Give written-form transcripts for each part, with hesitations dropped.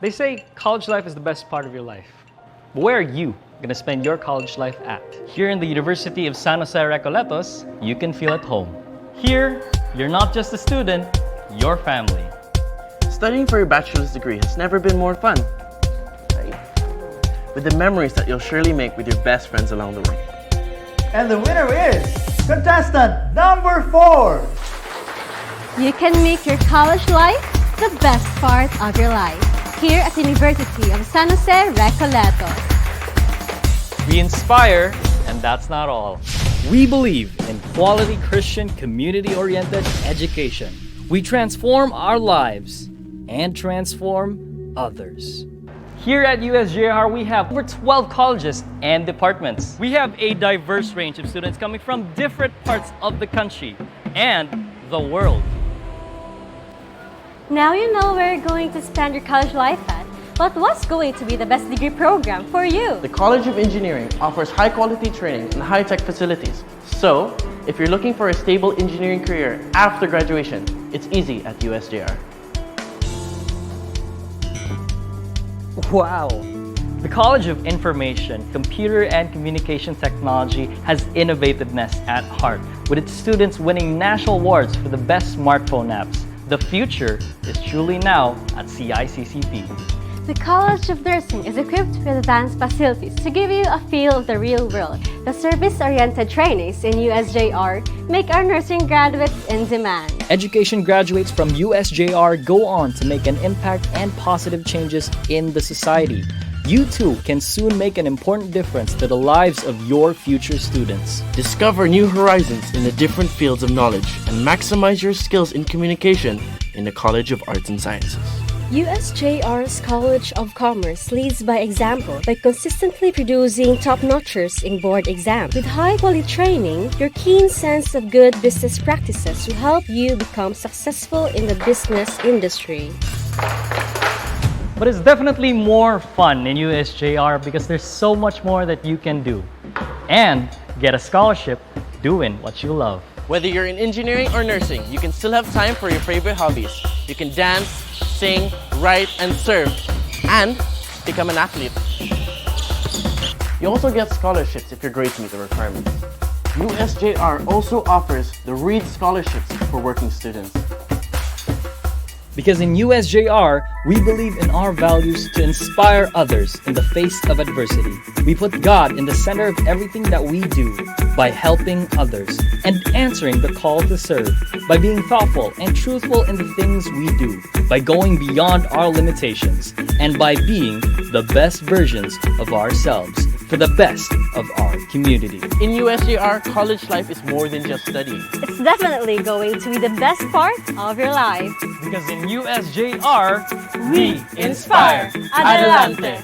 They say college life is the best part of your life. But where are you gonna spend your college life at? Here in the University of San Jose Recoletos, you can feel at home. Here, you're not just a student, you're family. Studying for your bachelor's degree has never been more fun, right? With the memories that you'll surely make with your best friends along the way. And the winner is contestant number 4. You can make your college life the best part of your life here at the University of San Jose Recoletos. We inspire, and that's not all. We believe in quality Christian community-oriented education. We transform our lives and transform others. Here at USJ-R, we have over 12 colleges and departments. We have a diverse range of students coming from different parts of the country and the world. Now you know where you're going to spend your college life at, but what's going to be the best degree program for you? The College of Engineering offers high-quality training and high-tech facilities. So, if you're looking for a stable engineering career after graduation, it's easy at USJ-R. Wow! The College of Information, Computer and Communication Technology has innovativeness at heart, with its students winning national awards for the best smartphone apps. The future is truly now at CICCP. The College of Nursing is equipped with advanced facilities to give you a feel of the real world. The service-oriented trainings in USJ-R make our nursing graduates in demand. Education graduates from USJ-R go on to make an impact and positive changes in the society. You too can soon make an important difference to the lives of your future students. Discover new horizons in the different fields of knowledge and maximize your skills in communication in the College of Arts and Sciences. USJ-R's College of Commerce leads by example by consistently producing top-notchers in board exams. With high-quality training, your keen sense of good business practices will help you become successful in the business industry. But it's definitely more fun in USJ-R because there's so much more that you can do. And get a scholarship doing what you love. Whether you're in engineering or nursing, you can still have time for your favorite hobbies. You can dance, sing, write, and serve, and become an athlete. You also get scholarships if your grades meet the requirements. USJ-R also offers the Reed Scholarships for working students. Because in USJ-R, we believe in our values to inspire others in the face of adversity. We put God in the center of everything that we do by helping others and answering the call to serve, by being thoughtful and truthful in the things we do, by going beyond our limitations, and by being the best versions of ourselves for the best of our community. In USJ-R, college life is more than just studying. It's definitely going to be the best part of your life. Because in USJ-R, We inspire. Adelante.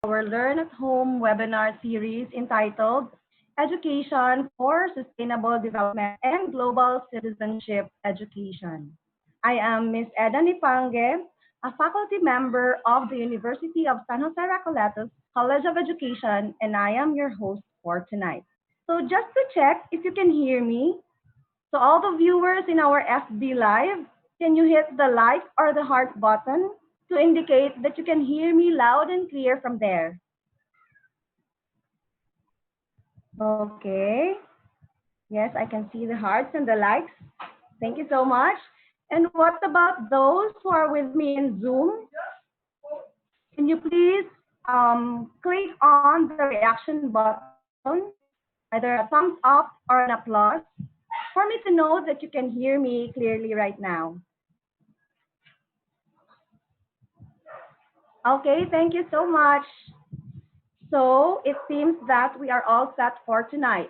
Our Learn at Home webinar series entitled Education for Sustainable Development and Global Citizenship Education. I am Ms. Eda Nipange, a faculty member of the University of San Jose Recoletos College of Education, and I am your host for tonight. So just to check if you can hear me, so all the viewers in our FB Live, can you hit the like or the heart button to indicate that you can hear me loud and clear from there? Okay. Yes, I can see the hearts and the likes. Thank you so much. And what about those who are with me in Zoom? Can you please click on the reaction button, either a thumbs up or an applause, for me to know that you can hear me clearly right now. Okay, thank you so much. So it seems that we are all set for tonight.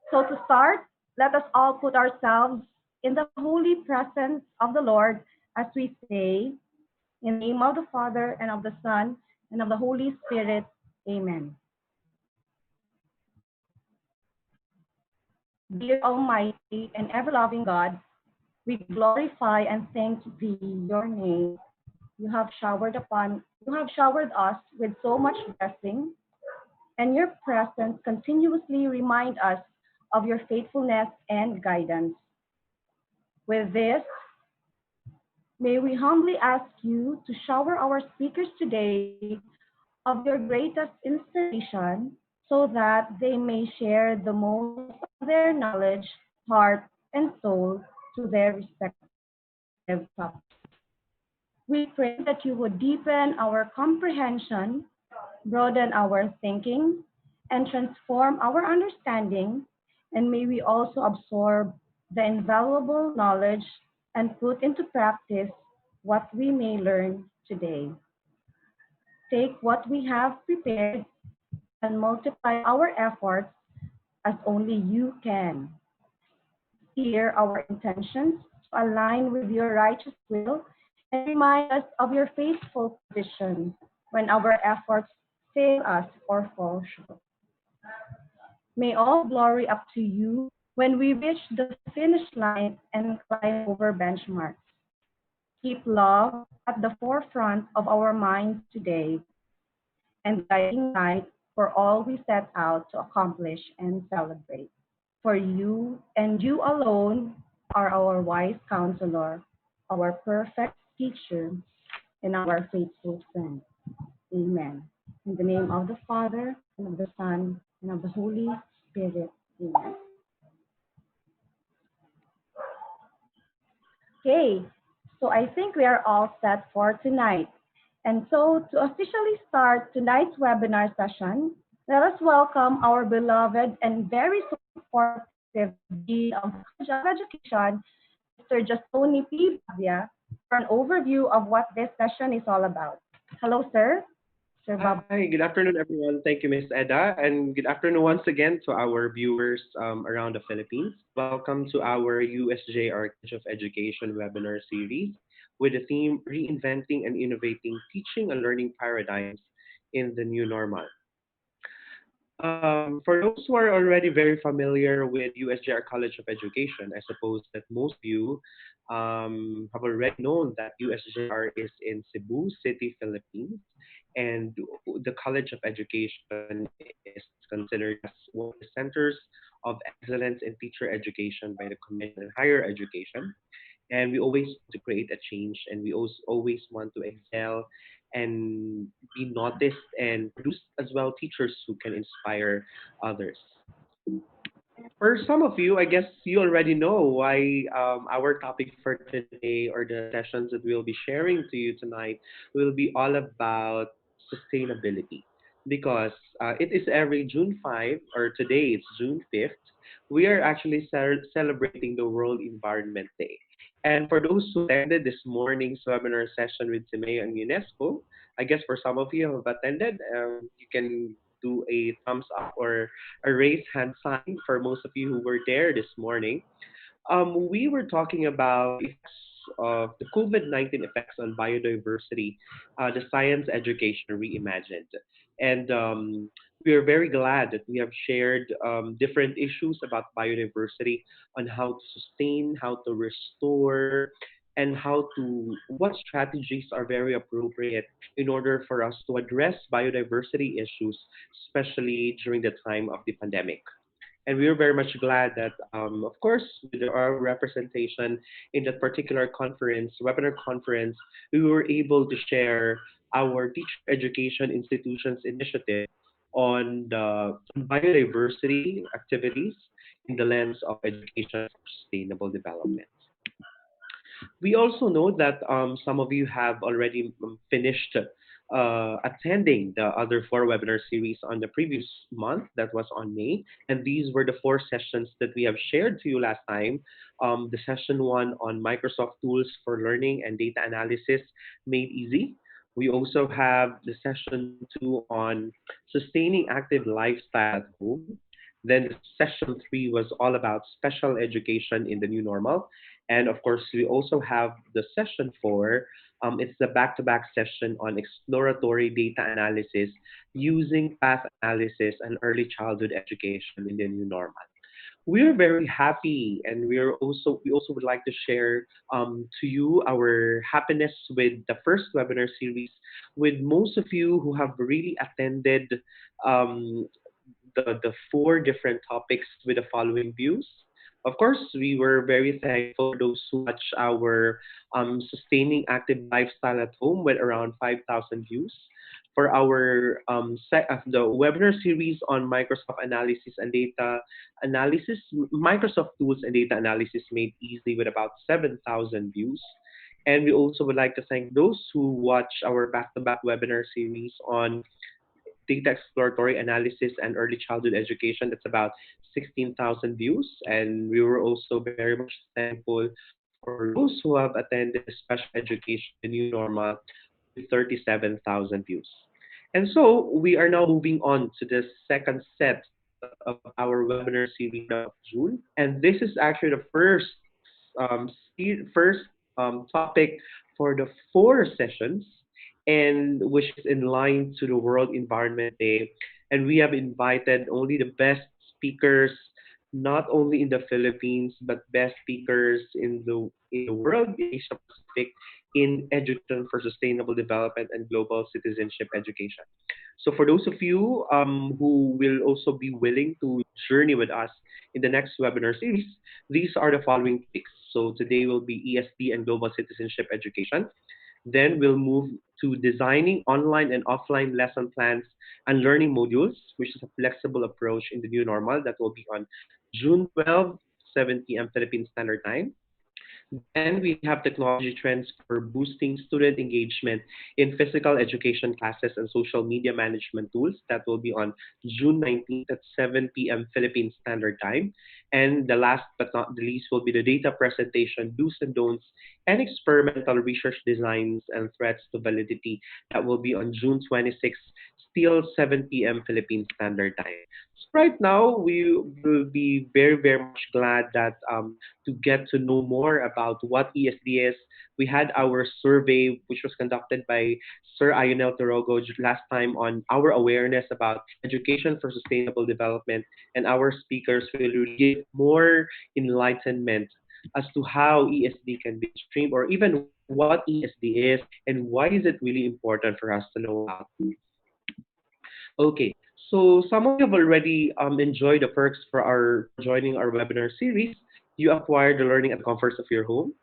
So to start, let us all put ourselves in the holy presence of the Lord as we say, in the name of the Father and of the Son and of the Holy Spirit, amen. Dear Almighty and ever-loving God, we glorify and thank thee, your name. You have showered us with so much blessing, and your presence continuously remind us of your faithfulness and guidance. With this, may we humbly ask you to shower our speakers today of your greatest inspiration so that they may share the most of their knowledge, heart, and soul to their respective topics. We pray that you would deepen our comprehension, broaden our thinking, and transform our understanding, and may we also absorb the invaluable knowledge and put into practice what we may learn today. Take what we have prepared and multiply our efforts as only you can. Steer our intentions to align with your righteous will and remind us of your faithful provision when our efforts fail us or fall short. May all glory up to you when we reach the finish line and climb over benchmarks. Keep love at the forefront of our minds today and guiding light for all we set out to accomplish and celebrate. For you and you alone are our wise counselor, our perfect teacher, and our faithful friend. Amen. In the name of the Father, and of the Son, and of the Holy Spirit. Amen. Okay, so I think we are all set for tonight. And so to officially start tonight's webinar session, Let us welcome our beloved and very supportive Dean of the College of Education, Mr. Justoni P. Babia, for an overview of what this session is all about. Hello, sir. Sir Bob. Hi, good afternoon, everyone. Thank you, Miss Eda, and good afternoon once again to our viewers around the Philippines. Welcome to our USJ-R College of Education webinar series with the theme Reinventing and Innovating Teaching and Learning Paradigms in the New Normal. For those who are already very familiar with USJR College of Education, I suppose that most of you have already known that USJR is in Cebu City, Philippines, and the College of Education is considered as one of the centers of excellence in teacher education by the Commission on Higher Education. And we always want to create a change, and we also always want to excel and be noticed and produce as well teachers who can inspire others. For some of you, I guess you already know why our topic for today or the sessions that we'll be sharing to you tonight will be all about sustainability. Because it is every June 5, or today it's June 5th, we are actually celebrating the World Environment Day. And for those who attended this morning's webinar session with CIMEO and UNESCO, I guess for some of you who have attended, you can do a thumbs up or a raise hand sign for most of you who were there this morning. We were talking about the effects of the COVID-19 effects on biodiversity, the science education reimagined. And we are very glad that we have shared different issues about biodiversity on how to sustain, how to restore, and what strategies are very appropriate in order for us to address biodiversity issues, especially during the time of the pandemic. And we were very much glad that, of course, with our representation in that particular conference, webinar conference, we were able to share our teacher education institutions initiative on the biodiversity activities in the lens of education for sustainable development. We also know that some of you have already finished attending the other four webinar series on the previous month, that was on May. And these were the four sessions that we have shared to you last time. The session one on Microsoft tools for learning and data analysis made easy. We also have the session two on sustaining active lifestyle at home. Then session three was all about special education in the new normal. And of course, we also have the session four. It's the back-to-back session on exploratory data analysis using path analysis and early childhood education in the new normal. We're very happy, and we also would like to share to you our happiness with the first webinar series. With most of you who have really attended um, the four different topics with the following views. Of course, we were very thankful for those who watch our sustaining active lifestyle at home with around 5,000 views. For our the webinar series on Microsoft analysis and data analysis, Microsoft tools and data analysis made easy with about 7,000 views. And we also would like to thank those who watch our back-to-back webinar series on data exploratory analysis and early childhood education. That's about 16,000 views. And we were also very much thankful for those who have attended special education, the new normal, with 37,000 views. And so we are now moving on to the second set of our webinar series of June. And this is actually the first topic for the four sessions, and which is in line to the World Environment Day. And we have invited only the best speakers, not only in the Philippines, but best speakers in the world, in Asia Pacific, in education for sustainable development and global citizenship education. So for those of you who will also be willing to journey with us in the next webinar series, these are the following topics. So today will be ESD and global citizenship education. Then we'll move to designing online and offline lesson plans and learning modules, which is a flexible approach in the new normal. That will be on June 12, 7 p.m. Philippine Standard Time. Then we have technology trends for boosting student engagement in physical education classes and social media management tools. That will be on June 19th at 7 p.m. Philippine Standard Time. And the last but not the least will be the data presentation, do's and don'ts, and experimental research designs and threats to validity. That will be on June 26th, still 7 p.m. Philippine Standard Time. So right now, we will be very, very much glad that to get to know more about what ESD is. We had our survey, which was conducted by Sir Ionel Torogo last time on our awareness about education for sustainable development, and our speakers will give more enlightenment as to how ESD can be streamed, or even what ESD is and why is it really important for us to know about. Okay, so some of you have already enjoyed the perks for joining our webinar series. You acquire the learning at the comforts of your home.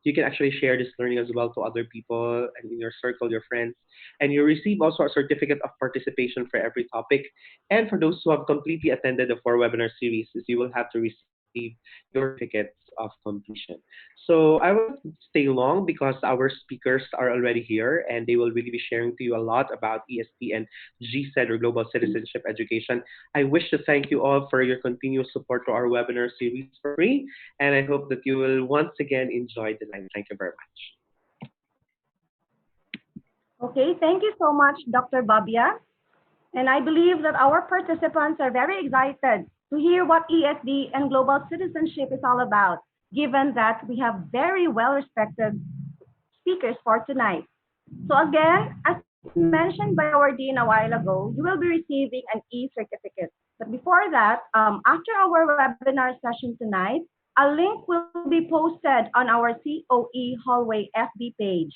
You can actually share this learning as well to other people and in your circle, your friends. And you receive also a certificate of participation for every topic. And for those who have completely attended the four webinar series, you will have to receive your certificates of completion. So I will stay long because our speakers are already here and they will really be sharing to you a lot about ESP and GCED or Global Citizenship Education. I wish to thank you all for your continuous support to our webinar series for free, and I hope that you will once again enjoy the live. Thank you very much. Okay, thank you so much, Dr. Babia. And I believe that our participants are very excited to hear what ESD and global citizenship is all about, given that we have very well-respected speakers for tonight. So again, as mentioned by our dean a while ago, you will be receiving an e-certificate. But before that, after our webinar session tonight, a link will be posted on our COE Hallway FB page.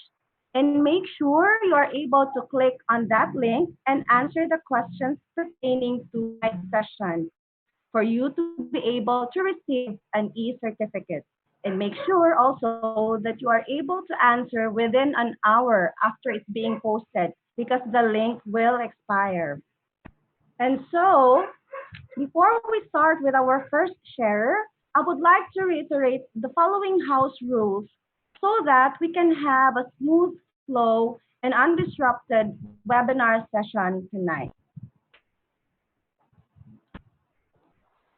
And make sure you are able to click on that link and answer the questions pertaining to tonight's session for you to be able to receive an e-certificate. And make sure also that you are able to answer within an hour after it's being posted because the link will expire. And so, before we start with our first sharer, I would like to reiterate the following house rules so that we can have a smooth flow and undisrupted webinar session tonight.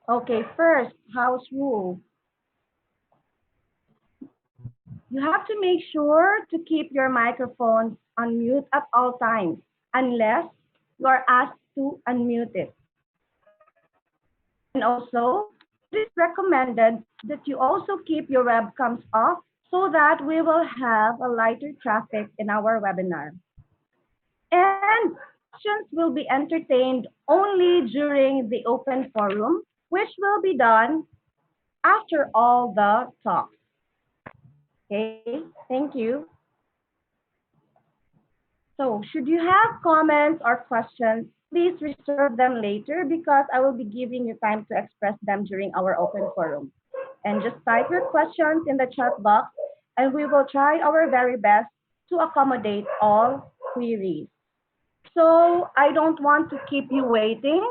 Okay, first, house rule. You have to make sure to keep your microphones on mute at all times, unless you are asked to unmute it. And also, it is recommended that you also keep your webcams off so that we will have a lighter traffic in our webinar. And questions will be entertained only during the open forum, which will be done after all the talks. Okay, thank you. So should you have comments or questions, please reserve them later because I will be giving you time to express them during our open forum. And just type your questions in the chat box and we will try our very best to accommodate all queries. So I don't want to keep you waiting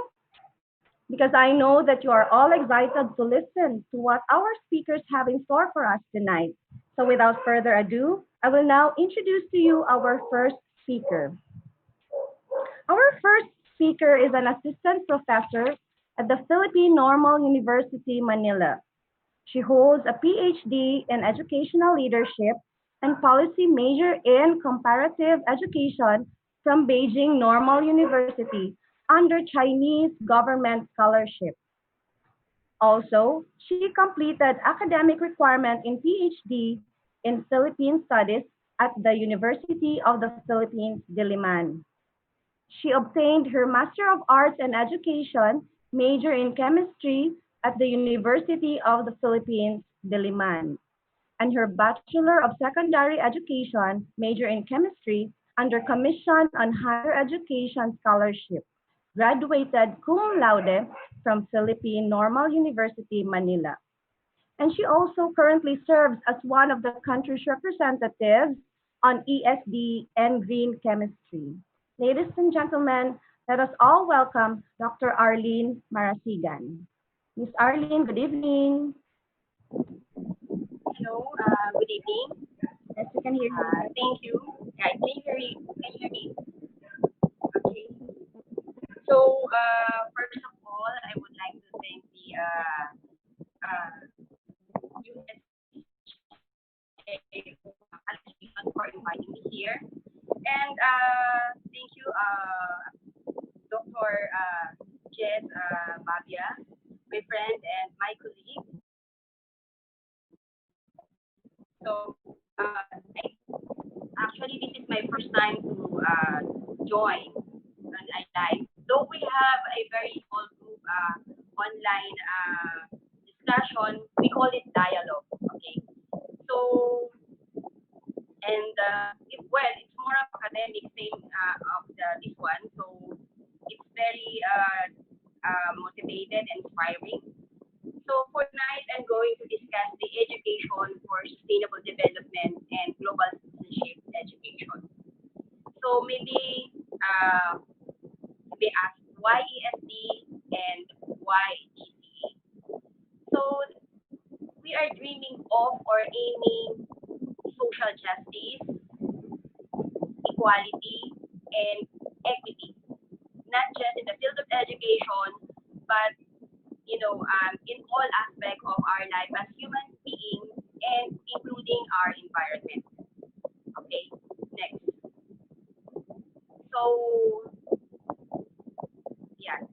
because I know that you are all excited to listen to what our speakers have in store for us tonight. So without further ado, I will now introduce to you our first speaker. Our first speaker is an assistant professor at the Philippine Normal University, Manila. She holds a PhD in educational leadership and policy major in comparative education from Beijing Normal University under Chinese government scholarship. Also, she completed academic requirement in PhD in Philippine Studies at the University of the Philippines, Diliman. She obtained her Master of Arts in Education, major in chemistry at the University of the Philippines, Diliman, and her Bachelor of Secondary Education, major in chemistry under Commission on Higher Education Scholarship, graduated cum laude from Philippine Normal University, Manila. And she also currently serves as one of the country's representatives on ESD and green chemistry. Ladies and gentlemen, let us all welcome Dr. Arlene Marasigan. Ms. Arlene, good evening. Good evening. Yes, we can hear you. Thank you. Can you hear me? Can you hear me? Okay. So, first of all, I would like to thank the USJ for inviting me here, and thank you, Dr. Jess Babia, my friend and my colleague. So, actually, this is my first time to join an live. Though we have a very small group online discussion, we call it dialogue. Okay. So, and it's more of academic thing of this one. So, it's very motivated and inspiring. So for tonight, I'm going to discuss the education for sustainable development and global citizenship education. So maybe they ask why ESD and why ECE. So we are dreaming of or aiming social justice, equality, and equity, not just in the field of education, but in all aspects of our life as human beings and including our environment. Okay, next. So, yeah.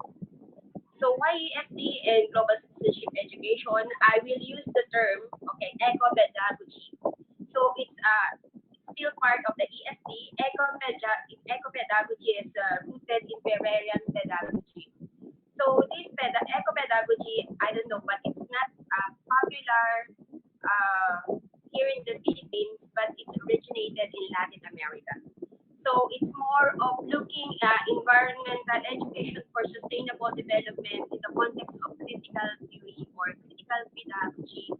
So, why ESD and global citizenship education? I will use the term, okay, eco-pedagogy. So, it's still part of the ESD. Eco-pedagogy is rooted in Pereirian pedagogy. So this eco-pedagogy, I don't know, but it's not popular here in the Philippines, but it's originated in Latin America. So it's more of looking at environmental education for sustainable development in the context of critical theory or critical pedagogy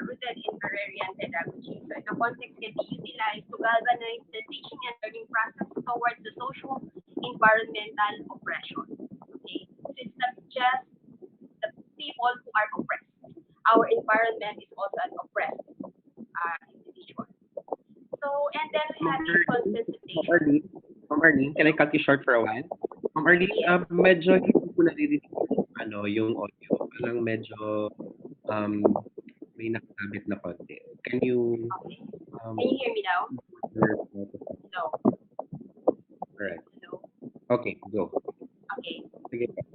rooted in Pereirian pedagogy. So the context can be utilized to galvanize the teaching and learning process towards the social environmental oppression. Okay, so it's not just the people who are oppressed. Our environment is also an oppressed individual. So, and then we have the consultation. Ma'am Arlene, can I cut you short for a while? Ma'am Arlene, Yes. medyo hindi ko naririnig yung audio. Parang medyo um, may nakasabit na konti. Can you Okay. um, Can you hear me now? No. Alright. No. Okay, go. Okay. Sige. Okay.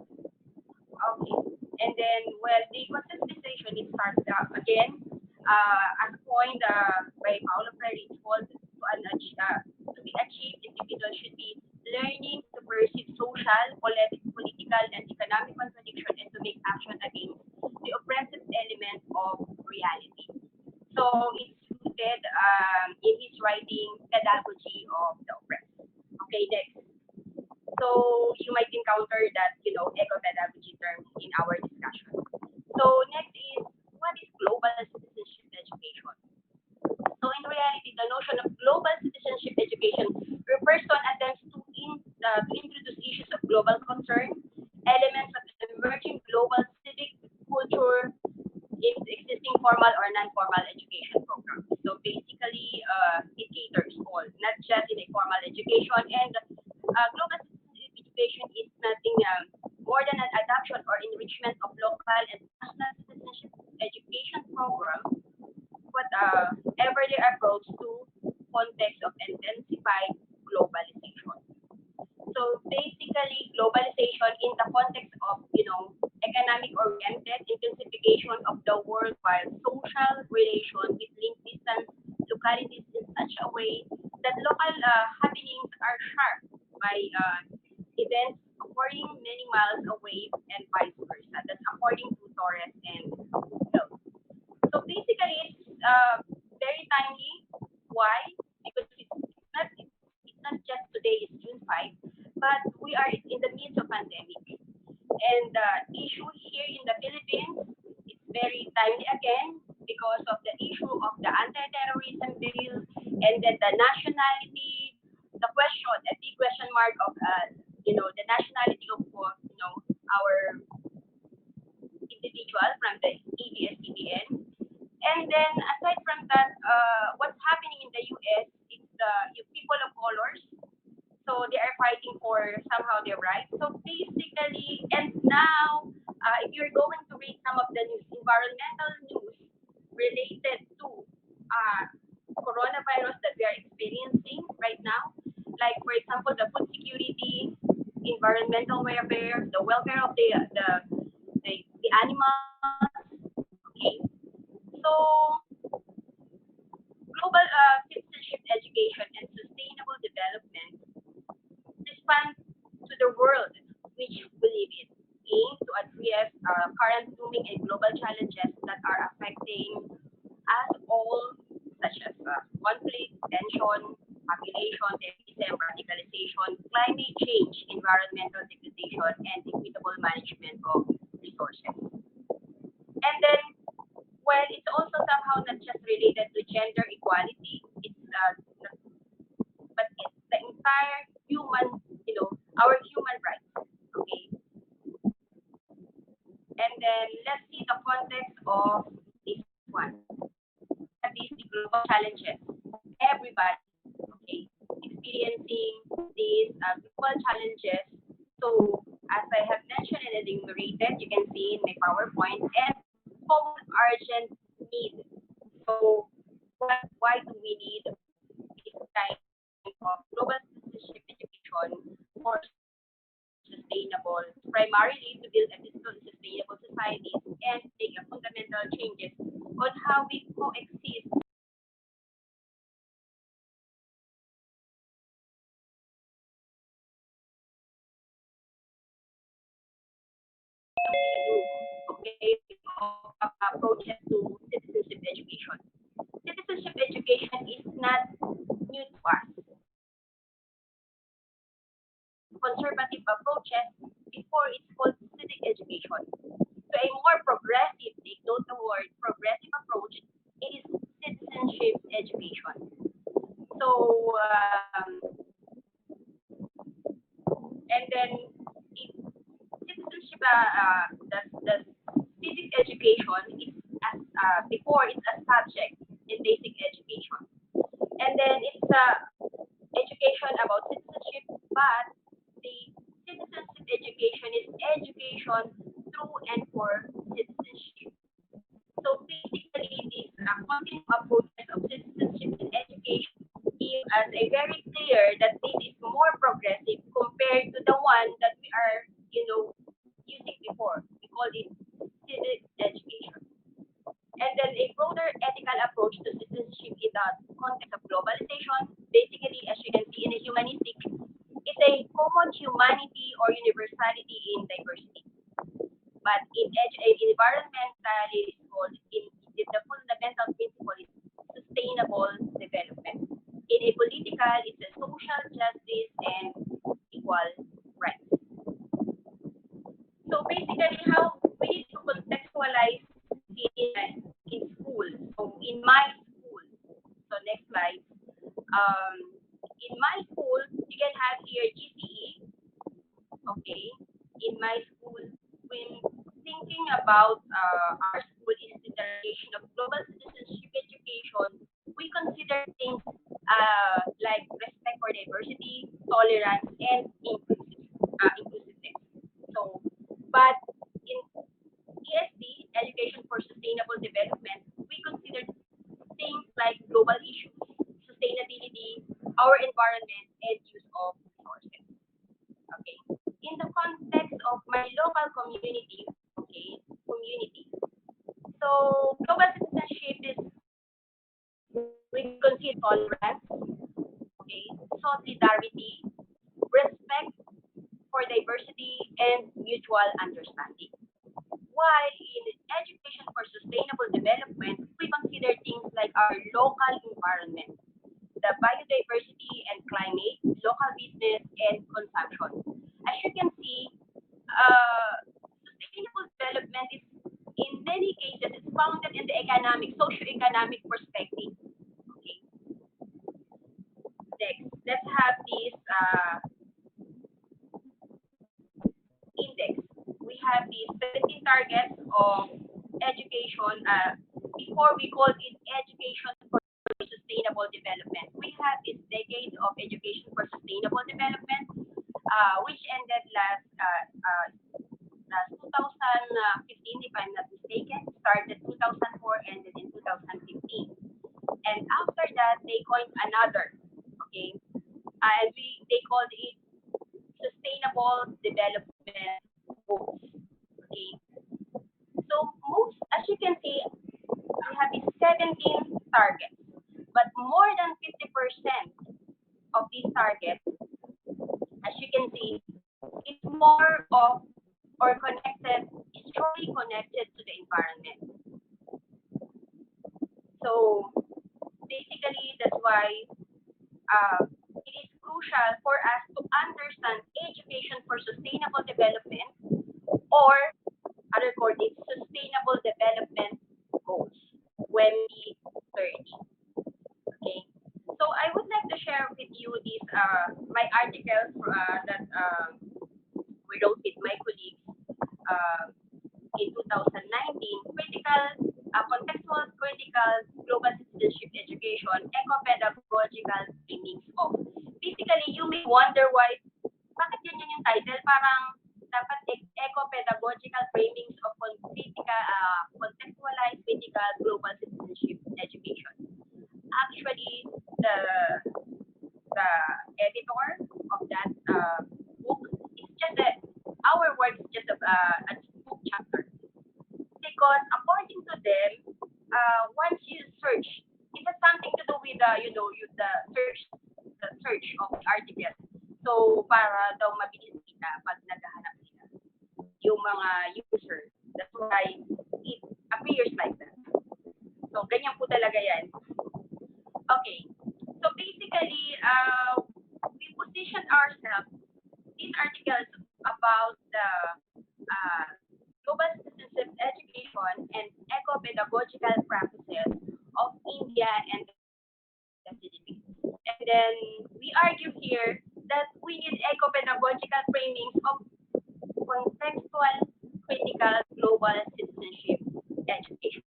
And then, well, the conceptualization it starts again as coined by Paulo Freire. It's called to be achieved. Individuals should be learning to perceive social, political, and economic contradiction and to make action against the oppressive element of reality. So it's rooted in his writing, Pedagogy of the Oppressed. Okay, next. So you might encounter that, eco-pedagogy term in our discussion. So next is, what is global citizenship education? So in reality, the notion of global citizenship education refers to an attempt to introduce issues of global concern, elements of emerging global civic culture in existing formal or non-formal education programs. So basically, it caters all, not just in a formal education. And global citizenship education is nothing more than an adoption or enrichment of local and national citizenship education programs, whatever their approach to context of intensified globalization. So basically, globalization in the context of, economic-oriented intensification of the worldwide social relation with linked distance localities in such a way that local happenings are sharp by events occurring many miles away and vice versa. That's according to Torres and Hill. So basically, it's very timely. Why? Because it's not just today, it's June 5, but we are in the midst of pandemic. And the issue here in the Philippines is very timely again because of the issue of the anti-terrorism bill and then the nationality, the question, a big question mark of, the nationality of, our individual from the ABS-CBN And then aside from that, what's happening in the US is the people of colors. So they are fighting for somehow their rights. So basically, and now, if you're going to read some of the news, environmental news related to coronavirus that we are experiencing right now, like for example, the food security, environmental welfare, the welfare of the animals. Okay, so global citizenship education and sustainable development responds to the world which we live in, aim to address current looming and global challenges that are affecting us all, such as conflict, tension, population, terrorism, radicalization, climate change, environmental degradation, and equitable management of resources. And then, well, it's also somehow not just related to gender equality. It's but it's the entire human, our human rights. Okay, and then let's see the context of this one. What is the global challenges? Everybody, okay, experiencing these global challenges. So, as I have mentioned and enumerated, you can see in my PowerPoint, and common urgent need. So, why do we need this kind of global citizenship education for sustainable, primarily to build ethical and sustainable societies and make a fundamental changes on how we coexist okay, of approaches to citizenship education. Citizenship education is not new to us. Conservative approaches before it's called civic education. So a more progressive, take note the word progressive approach, it is citizenship education. So and then if citizenship, the civic education is as before it's a subject in basic education, and then it's education about citizenship, but the citizenship education is education through and for citizenship. So basically, these continuum approaches of citizenship and education give us a very clear that this is more progressive compared to the one that we are, using before. We call it civic education. And then a broader ethical approach to citizenship in the context of globalization, basically, as you can see in a humanistic, it's a common humanity or universality in diversity. But in environmental, it is called, in the fundamental principle is sustainable development. In a political, it's a social justice and equal rights. So basically, how we need to contextualize in school. So in my school, so next slide. Um, in my school, you can have here GCE. Okay, in my school, when thinking about our school is the generation of global citizenship education, we consider things like respect for diversity, tolerance, and inclusiveness. So, but in ESD, Education for Sustainable Development, we consider things like global issues, sustainability, our environment, and use of resources. Okay. In the context of my local community, okay, community. So global citizenship is we consider tolerance, okay, solidarity, respect for diversity, and mutual understanding. While in education for sustainable development, we consider things like our local environment, the biodiversity and climate, local business, and consumption. As you can see, sustainable development is, in many cases, it's founded in the economic, socio-economic perspective. Okay, next, let's have this index. We have these 17 targets of education, before we called it education for sustainable development. We had this decade of education for sustainable development, which ended last 2015, if I'm not mistaken, started 2004, ended in 2015. And after that, they coined another, okay, and they called it sustainable development goals, okay. So most, as you can see, we have these 17 targets, but more than 50% of these targets, as you can see, is more of or connected, is strongly connected to the environment. So basically, that's why it is crucial for us to understand education for sustainable development, or other called it sustainable development goals when we study. Okay. So I would like to share with you this my article that we wrote with my colleagues uh, in 2019, contextual critical global citizenship education, eco-pedagogical meanings of. Basically, you may wonder why, bakit yun yung title? Parang dapat eco-pedagogical framings of contextualized critical global citizenship education. Actually, the editor of that book is just our work is just a book chapter, because according to them, once you search, it has something to do with the search of the article. So para daw mabilis kita pag naghahanap sila yung mga user. That's why it appears like that. So ganyan po talaga yan. Okay. So basically, we position ourselves, these articles about the global citizenship education and eco-pedagogical practices of India and the Philippines. And then we argue here that we need eco-pedagogical framings of contextual critical global citizenship education.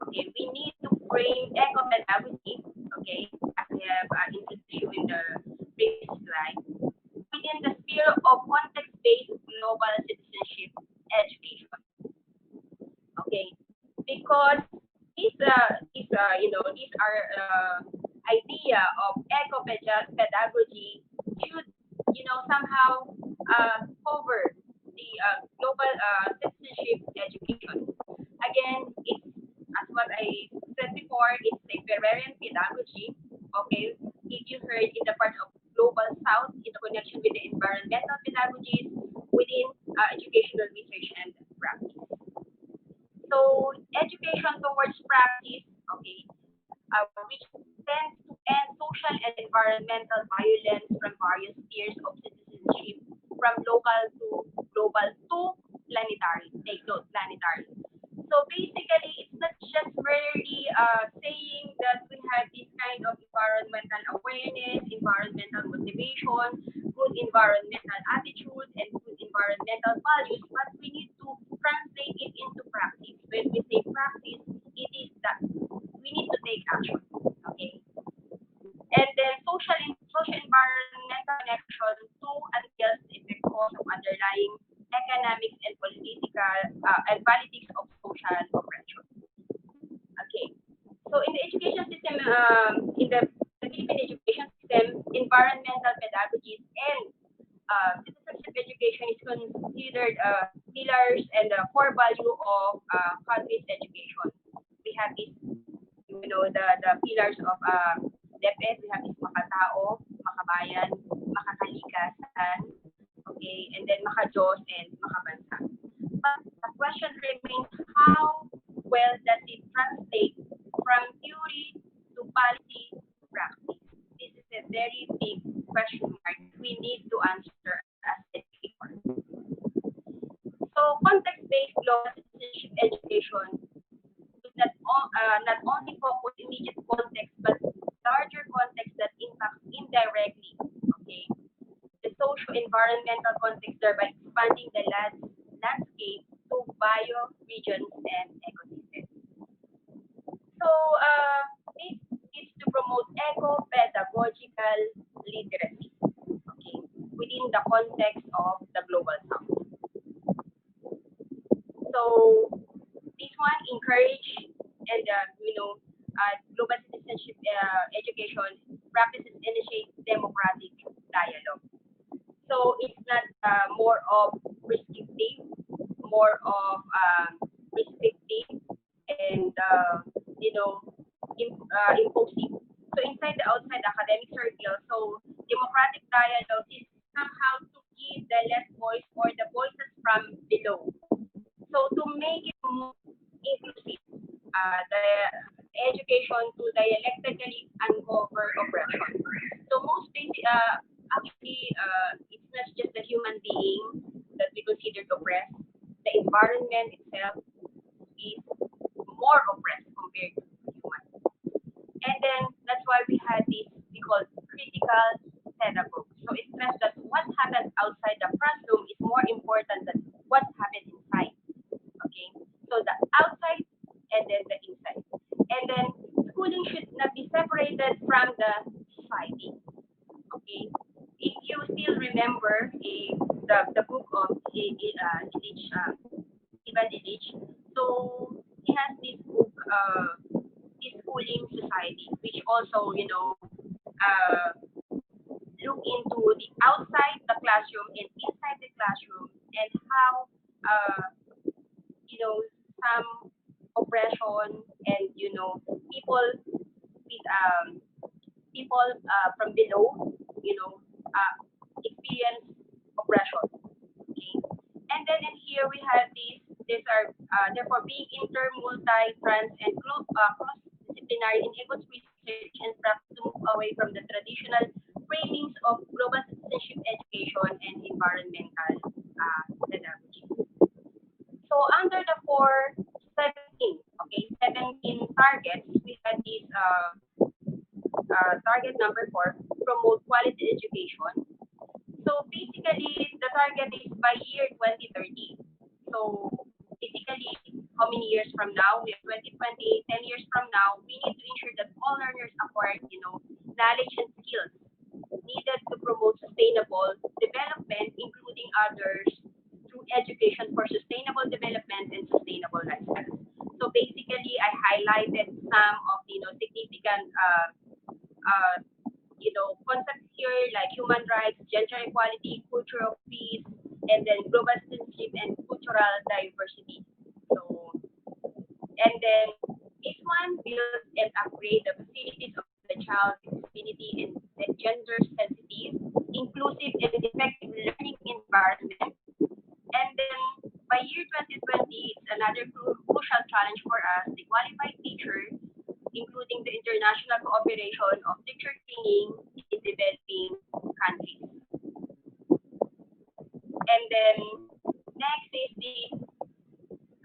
Okay, we need to frame eco-pedagogy, okay, as we have introduced you in the previous slide, within the sphere of context-based global citizenship education. Okay, because these idea of eco-pedagogy should, somehow cover the global citizenship education. Again, it's, as what I said before, it's a Ferrarian pedagogy. Okay, if you heard in the part of global south, in the connection with the environmental pedagogies within educational research and practice. So education towards practice, okay, which tends to end social and environmental violence from various spheres of citizenship, from local to global to planetary. Take note, planetary. So basically, it's not just merely saying that we have this kind of environmental awareness, environmental motivation, good environmental attitude, and good environmental values, but we need to translate it into practice. When we say practice, it is that we need to take action. Okay. And then social environmental connection to unjust effect cause of underlying economics and political and politics of social oppression. Okay. So in the education system, in the Philippine education system, environmental pedagogies and citizenship education is considered pillars and core value of country's education. We have this, the pillars of DepEd. We have this makatao, makabayan, makakalikasan, okay, and then makajos and makabansa. But the question remains, how well does it translate from theory to policy to practice? This is a very big question mark we need to answer as educators. So context-based global citizenship education would not only focus immediate context, but larger context that impacts indirectly, okay, the socio-environmental context, thereby expanding the landscape to bioregions and ecosystems. So this is to promote eco-pedagogical literacy, okay, within the context of the global south. So this one encourage and global citizenship education practices initiate democratic dialogue. So it's not more of prescriptive, more of restrictive and impulsive. So inside the outside academic circle, so democratic dialogue is somehow to give the left voice or the voices from below. So to make it more inclusive, the education to dialectically uncover oppression. So most basic, it's not just the human being that we consider oppressed. The environment itself is more oppressed compared to human. And then that's why we had this we call critical pedagogy. So it stressed that what happens outside the classroom is more important than what happens inside. Okay, so the outside and then the inside. And then schooling should not be separated from the society. Okay, if you still remember the book of Illich, Ivan Illich, so he has this book, this schooling society, which also look into the outside the classroom and inside the classroom and how uh, you know some oppression and people with from below uh, experience oppression. Okay, and then in here we have these are therefore being inter multi trans and cross disciplinary enables research and practice to move away from the traditional framings of global citizenship education and environmental pedagogy. So under the 417, okay, 17 targets, we had this target number 4, promote quality education. So basically, the target is by year 2030. So basically, how many years from now? We have 2020, 10 years from now, we need to ensure that all learners acquire, knowledge and skills needed to promote sustainable development, including others through education for sustainable development and sustainable lifestyle. So basically, I highlighted some of the significant uh, concepts here like human rights, gender equality, culture of peace, and then global citizenship and cultural diversity. So, and then this one builds and upgrade the facilities of the child with disability and the gender sensitive, inclusive and effective learning environment. And then by year 2020, it's another crucial challenge for us, the qualified teacher, including the international cooperation of teacher training in developing countries. And then next is the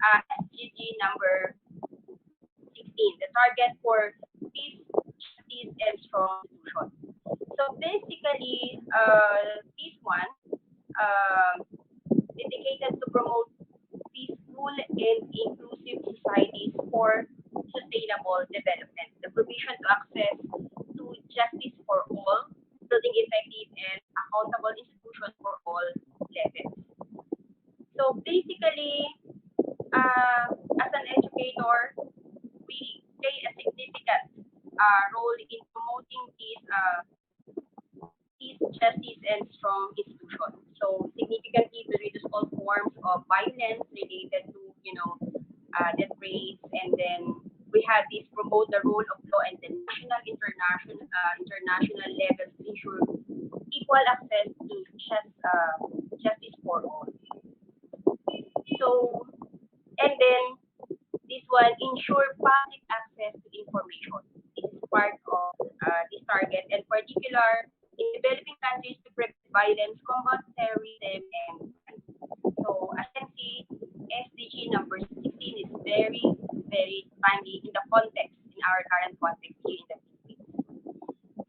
SDG number 16, the target for peace, justice, and strong institutions. So basically, this one uh, dedicated to promote peaceful and inclusive societies for sustainable development, the provision to access to justice for all, building effective and accountable institutions for all levels. So basically, as an educator, we play a significant role in promoting peace, justice, and strong institutions. So significantly to reduce all forms of violence related to, death rates, and then we have this promote the role of law and the national, international levels to ensure equal access to justice for all. So, and then this one ensure public access to information. This is part of this target, and particular in developing countries to prevent violence, combat terrorism, and crime. So as you can see, SDG number 16 is very, very timely in the context, in our current context here in the Philippines.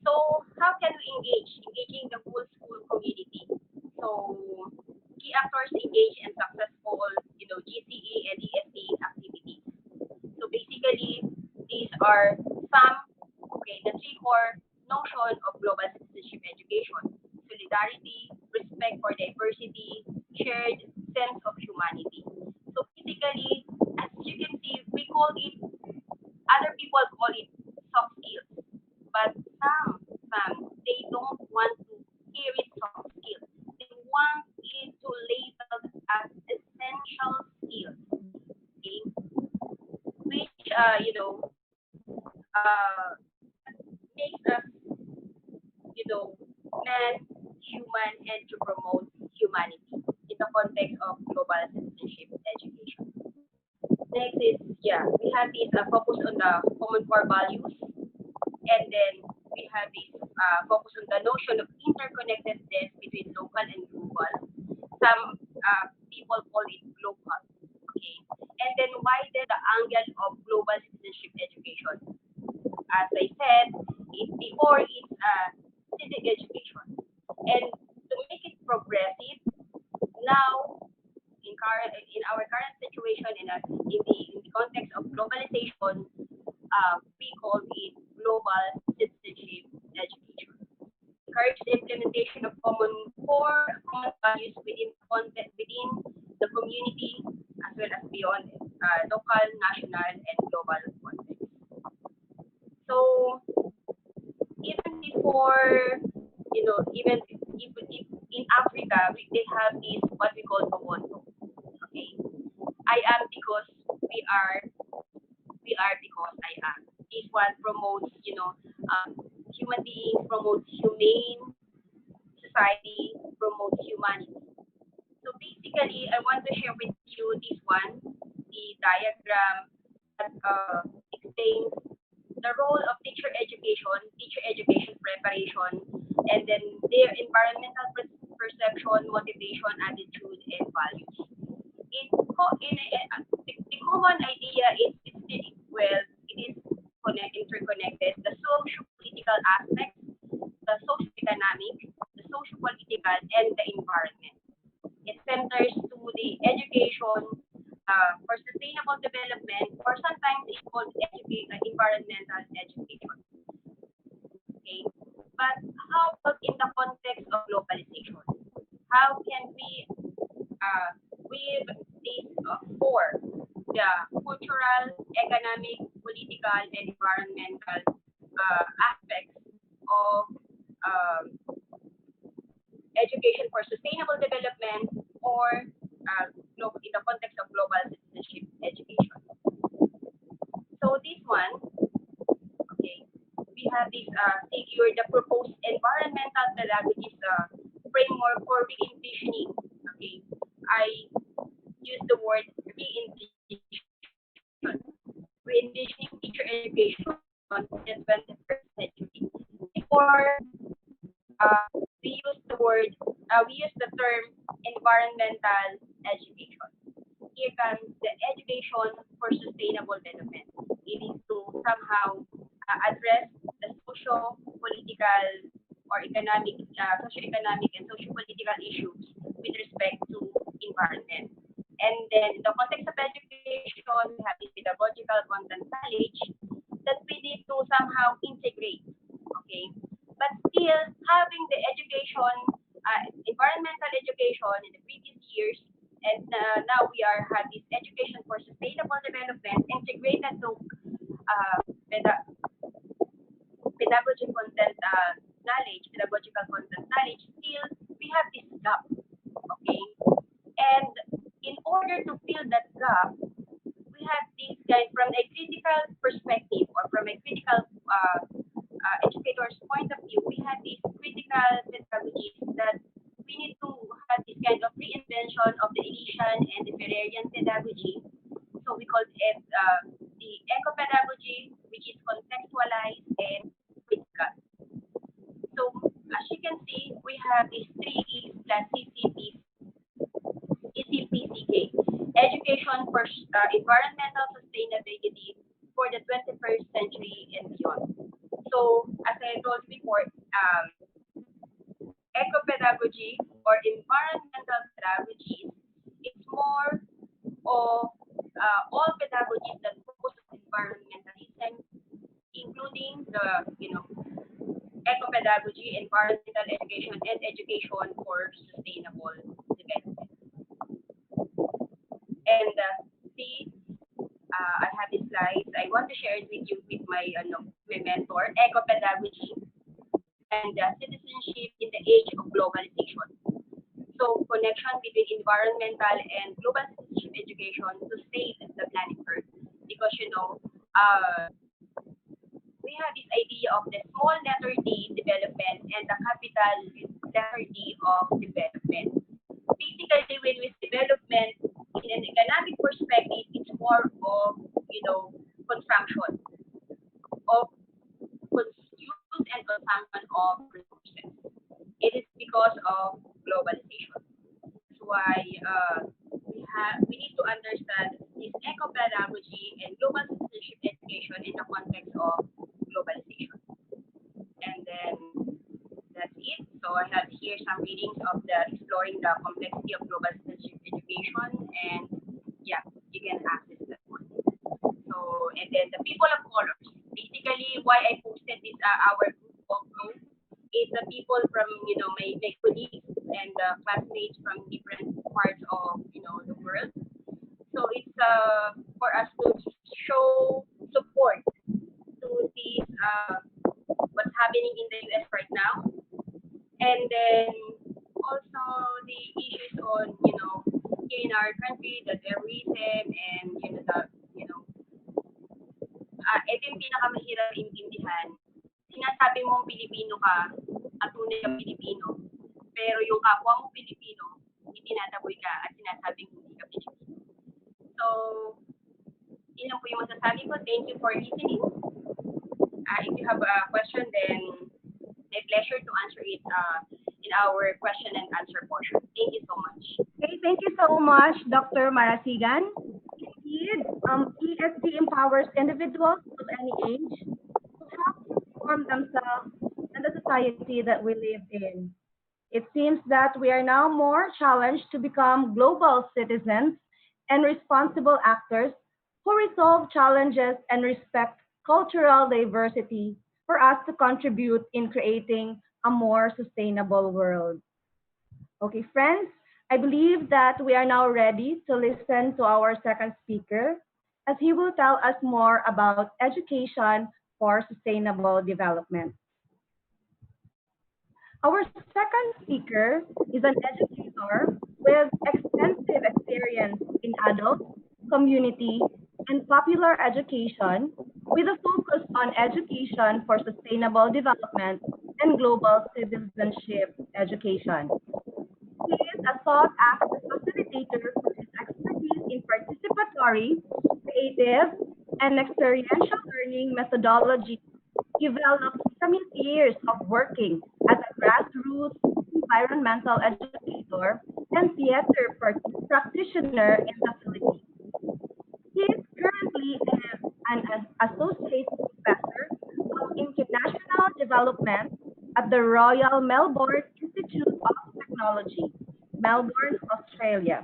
So how can we engage? Engaging the whole school community. So key actors engage in successful, GCE and ESD activities. So basically, these education: solidarity, respect for diversity, shared sense of humanity. So basically, as you can see, we call it, other people call it soft skills, but some they don't want to hear it soft skills. They want it to labeled as essential skills, okay? Which makes us, man, human, and to promote humanity in the context of global citizenship education. Next is, yeah, we have this focus on the common core values, and then we have this focus on the notion of interconnectedness between local and global. Some people call it global, okay? And then widen the angle of global citizenship education. As I said, before it's civic education. And to make it progressive, now in our current situation, in the context of globalization, we call it global citizenship education. Encourage the implementation of common values within the community, as well as beyond local, national, and global context. So even before, even if in Africa, they have this what we call Ubuntu. Okay, I am because we are because I am. This one promotes, human beings, promotes humane society, promotes humanity. So basically, I want to share with you this one, the diagram that explains the role of teacher education preparation, and then their environmental perception, motivation, attitude, and values. The common idea is it's pretty well, it is interconnected. The socio-political aspects, the socio-economic, the socio-political, and the environment. It centers to the education for sustainable development, or sometimes it's called environmental education. Okay, but how about in the context of globalization? How can we weave these four, the cultural, economic, political, and environmental aspects of education for sustainable development, or in the context of global citizenship education? So this one, okay, we have this figure, the proposed environmental pedagogies framework for re-envisioning. Okay, I use the word re-envisioning teacher education in the 21st century. Before we use the term environmental education. Here comes the education for sustainable development. It is to somehow address the socio-political or socio-economic and socio-political issues with respect to environment. And then in the context of education, we have this pedagogical content knowledge that we need to somehow integrate. Okay, but still having the education, environmental education in the previous years, and now we have this education for sustainable development integrated to pedagogical content pedagogical content knowledge. Still, we have this gap. Okay, and in order to fill that gap, we have this kind from a critical perspective, or from a critical educator's point of view, we have these critical pedagogies that we need to have this kind of reinvention of the Elysian and the Ferrerian pedagogy. So we call it the eco-pedagogy, which is contextualized and critical. So as you can see, we have these three E's plus ECPCK, education for environmental sustainability for the 21st century and beyond. So as I told you before, eco-pedagogy or environmental pedagogy is more of all pedagogies that focus on environmentalism, including the eco-pedagogy, environmental education, and education for sustainable development. And see, I have these slides. I want to share it with you with my mentor, eco-pedagogy and citizenship in the age of globalization. So connection between environmental and global citizenship education to save the planet Earth. Because we have this idea of the small letter D development and the capital letter D of development. Basically, when we development in an economic perspective, it's more of consumption of use and consumption of resources. It is because of globalization. That's why we need to understand this eco-pedagogy and global citizenship education in the context of globalization. And then that's it. So I have here some readings of the exploring the complexity of global citizenship education, and yeah, you can access that one. So and then the people of colors. Basically, why I posted this our group photo is the people from my colleagues and classmates from different parts of the world. So it's for us to show support to this what's happening in the US right now, and then also the issues on here in our country, the terrorism, and ito yung pinakamahirap intindihan. Sinasabi mong Pilipino ka at tunay kang Pilipino, pero yung kapwa mo Pilipino, itinataboy ka at sinasabing hindi ka Pilipino. So, yun lang po yung masasabi ko. Thank you for listening. If you have a question, then my pleasure to answer it in our question and answer portion. Thank you so much. Okay, thank you so much, Dr. Marasigan. Indeed, ESD empowers individuals of any age to help transform themselves and the society that we live in. It seems that we are now more challenged to become global citizens and responsible actors who resolve challenges and respect cultural diversity for us to contribute in creating a more sustainable world. Okay, friends, I believe that we are now ready to listen to our second speaker as he will tell us more about education for sustainable development. Our second speaker is an educator with extensive experience in adult, community, and popular education with a focus on education for sustainable development and global citizenship education. He is a sought-after facilitator for his expertise in participatory, creative, and experiential learning methodology developed from his years of working as a grassroots environmental educator and theater practitioner in the Philippines. He is currently an associate professor of international development at the Royal Melbourne Institute of Technology, Melbourne, Australia.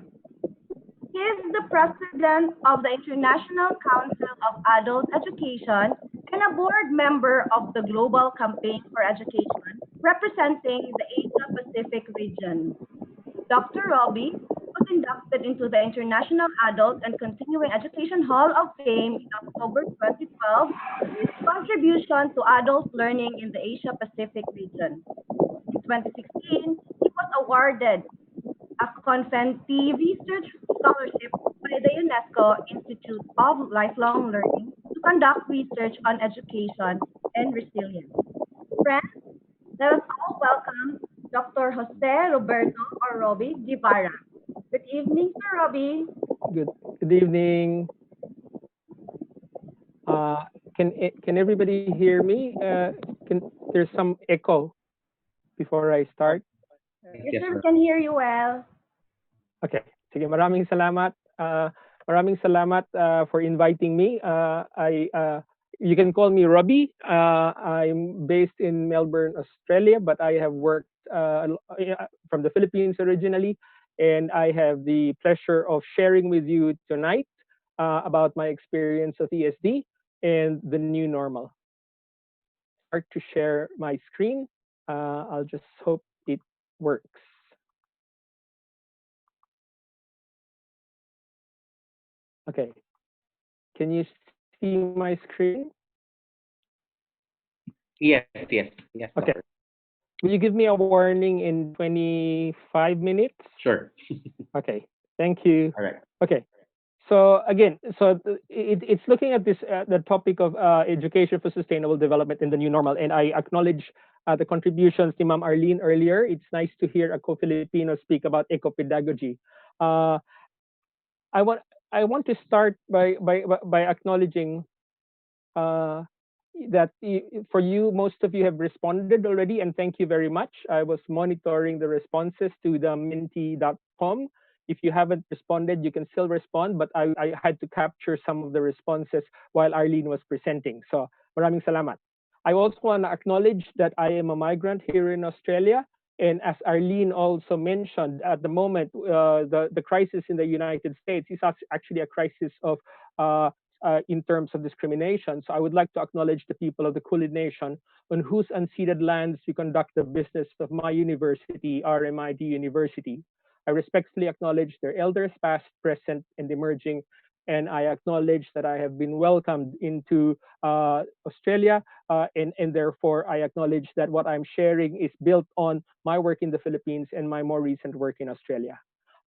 He is the president of the International Council of Adult Education and a board member of the Global Campaign for Education, representing the Asia Pacific region. Dr. Robbie was inducted into the International Adult and Continuing Education Hall of Fame in October 2012 for his contribution to adult learning in the Asia Pacific region. In 2016, he was awarded a Confetti Research Scholarship by the UNESCO Institute of Lifelong Learning to conduct research on education and resilience. Friends, let us all welcome Dr. Jose Roberto or Robbie Guevara. Good evening, Sir Robbie. Good evening. Can everybody hear me? There's some echo before I start. Yes, sir, we can hear you well. Okay. Sige, maraming salamat. Maraming salamat for inviting me. You can call me Robbie. I'm based in Melbourne, Australia, but I have worked from the Philippines originally, and I have the pleasure of sharing with you tonight about my experience of ESD and the new normal. start to share my screen. I'll just hope it works. Okay. Can you see my screen? Yes, yes, Okay. doctor. Will you give me a warning in 25 minutes? Sure. Okay. Thank you. All right. Okay. So again, it's looking at this the topic of education for sustainable development in the new normal, and I acknowledge the contributions to Ma'am Arlene earlier. It's nice to hear a co-Filipino speak about eco-pedagogy. Uh, I want I want to start by acknowledging uh, that for you, most of you have responded already, and thank you very much. I was monitoring the responses to the menti.com. If you haven't responded, you can still respond, but I had to capture some of the responses while Arlene was presenting. So, maraming salamat. I also want to acknowledge that I am a migrant here in Australia. And as Arlene also mentioned, at the moment, the crisis in the United States is actually a crisis of uh, in terms of discrimination. So I would like to acknowledge the people of the Kulin Nation on whose unceded lands we conduct the business of my university, RMIT University. I respectfully acknowledge their elders, past, present, and emerging, and I acknowledge that I have been welcomed into Australia, and therefore I acknowledge that what I'm sharing is built on my work in the Philippines and my more recent work in Australia.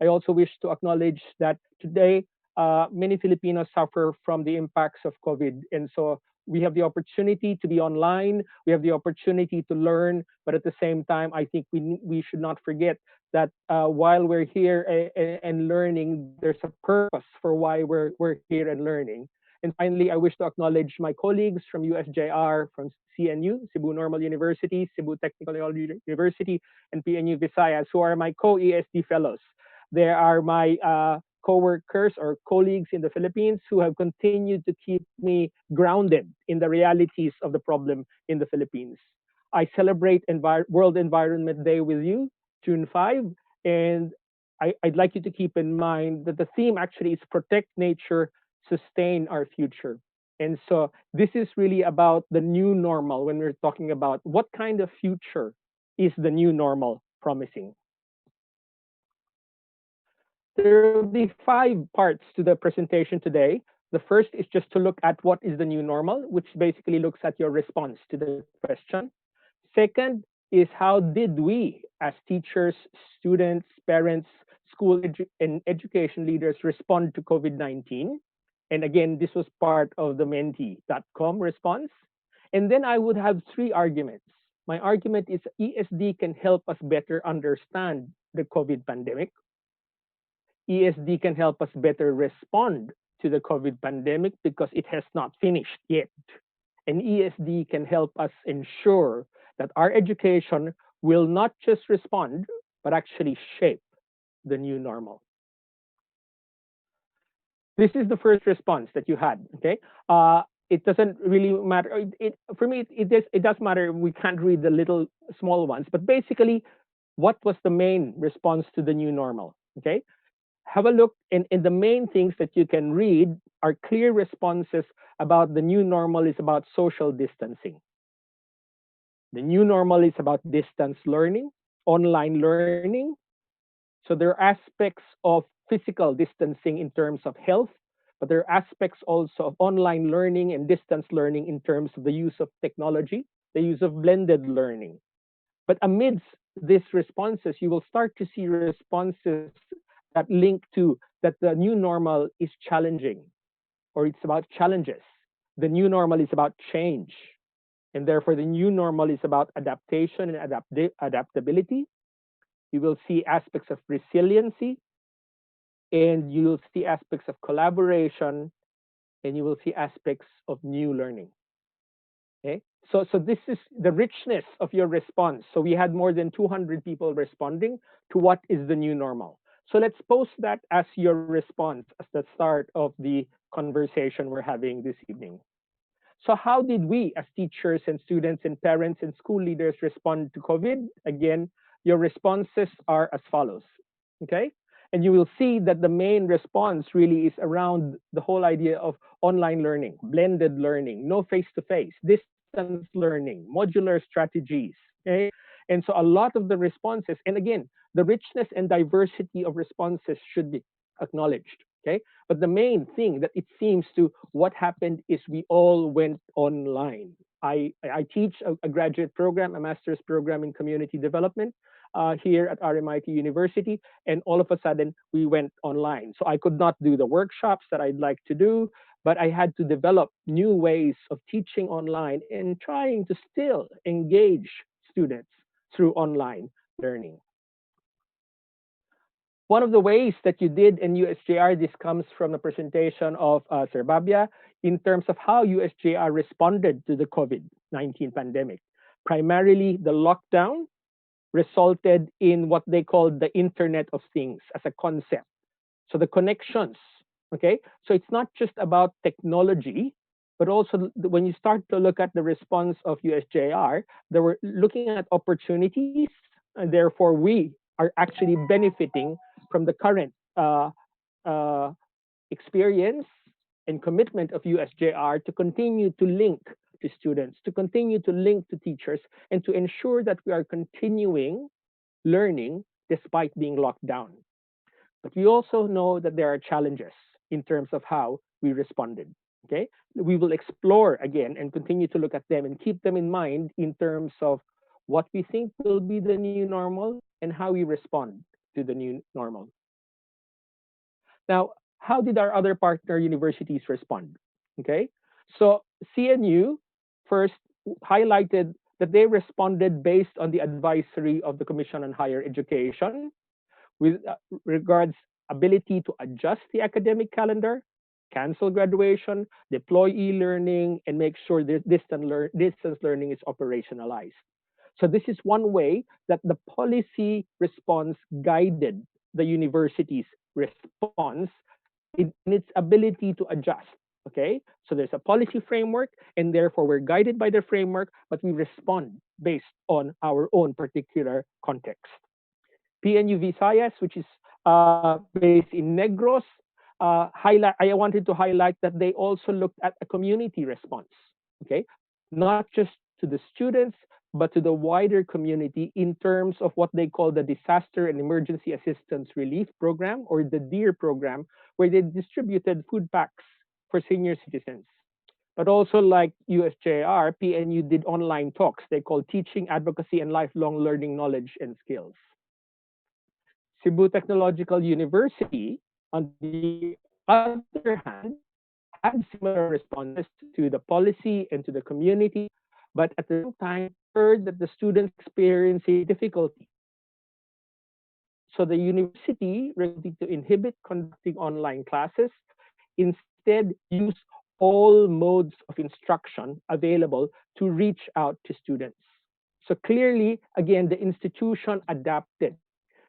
I also wish to acknowledge that today many Filipinos suffer from the impacts of COVID. And so we have the opportunity to be online, we have the opportunity to learn, but at the same time, I think we should not forget that while we're here and learning, there's a purpose for why we're here and learning. And finally, I wish to acknowledge my colleagues from USJ-R, from CNU, Cebu Normal University, Cebu Technical University, and PNU Visayas, who are my co-ESD fellows. They are my co-workers or colleagues in the Philippines who have continued to keep me grounded in the realities of the problem in the Philippines. I celebrate World Environment Day with you, June 5, and I'd like you to keep in mind that the theme actually is protect nature, sustain our future. And so this is really about the new normal when we're talking about what kind of future is the new normal promising. There will be 5 parts to the presentation today. The first is just to look at what is the new normal, which basically looks at your response to the question. Second is how did we, as teachers, students, parents, and education leaders, respond to COVID-19? And again, this was part of the menti.com response. And then I would have 3 arguments. My argument is ESD can help us better understand the COVID pandemic. ESD can help us better respond to the COVID pandemic because it has not finished yet. And ESD can help us ensure that our education will not just respond, but actually shape the new normal. This is the first response that you had, okay? It doesn't really matter. For me, it does matter. We can't read the little small ones, but basically, what was the main response to the new normal, okay? Have a look, and the main things that you can read are clear responses about the new normal is about social distancing. The new normal is about distance learning, online learning. So there are aspects of physical distancing in terms of health, but there are aspects also of online learning and distance learning in terms of the use of technology, the use of blended learning. But amidst these responses, you will start to see responses that link to that the new normal is challenging, or it's about challenges. The new normal is about change. And therefore, the new normal is about adaptation and adaptability. You will see aspects of resiliency, and you will see aspects of collaboration, and you will see aspects of new learning. Okay, so this is the richness of your response. So we had more than 200 people responding to what is the new normal. So let's post that as your response as the start of the conversation we're having this evening. So how did we as teachers and students and parents and school leaders respond to COVID? Again, your responses are as follows, okay? And you will see that the main response really is around the whole idea of online learning, blended learning, no face-to-face, distance distance learning, modular strategies. Okay, and so a lot of the responses, and again, the richness and diversity of responses should be acknowledged. Okay, but the main thing that it seems to what happened is we all went online. I teach a graduate program, a master's program in community development here at RMIT University, and all of a sudden we went online. So I could not do the workshops that I'd like to do, but I had to develop new ways of teaching online and trying to still engage students through online learning. One of the ways that you did in USJ-R, this comes from the presentation of Sir Babia, in terms of how USJ-R responded to the COVID-19 pandemic. Primarily, the lockdown resulted in what they called the Internet of Things as a concept. So the connections, okay? So it's not just about technology, but also when you start to look at the response of USJ-R, they were looking at opportunities, and therefore we are actually benefiting from the current uh, experience and commitment of USJ-R to continue to link to students, to continue to link to teachers, and to ensure that we are continuing learning despite being locked down. But we also know that there are challenges in terms of how we responded. Okay, we will explore again and continue to look at them and keep them in mind in terms of what we think will be the new normal and how we respond to the new normal. Now, how did our other partner universities respond? Okay, so CNU first highlighted that they responded based on the advisory of the Commission on Higher Education with regards ability to adjust the academic calendar, cancel graduation, deploy e-learning, and make sure that distance learning is operationalized. So this is one way that the policy response guided the university's response in its ability to adjust. Okay, so there's a policy framework, and therefore we're guided by the framework, but we respond based on our own particular context. PNU Visayas, which is based in Negros, I wanted to highlight that they also looked at a community response, okay? Not just to the students, but to the wider community in terms of what they call the Disaster and Emergency Assistance Relief Program, or the DEAR program, where they distributed food packs for senior citizens. But also like USJ-R, PNU did online talks they call Teaching, Advocacy, and Lifelong Learning Knowledge and Skills. Cebu Technological University, on the other hand, had similar responses to the policy and to the community, but at the same time heard that the students experiencing difficulty. So the university resolved to inhibit conducting online classes, instead use all modes of instruction available to reach out to students. So clearly, again, the institution adapted.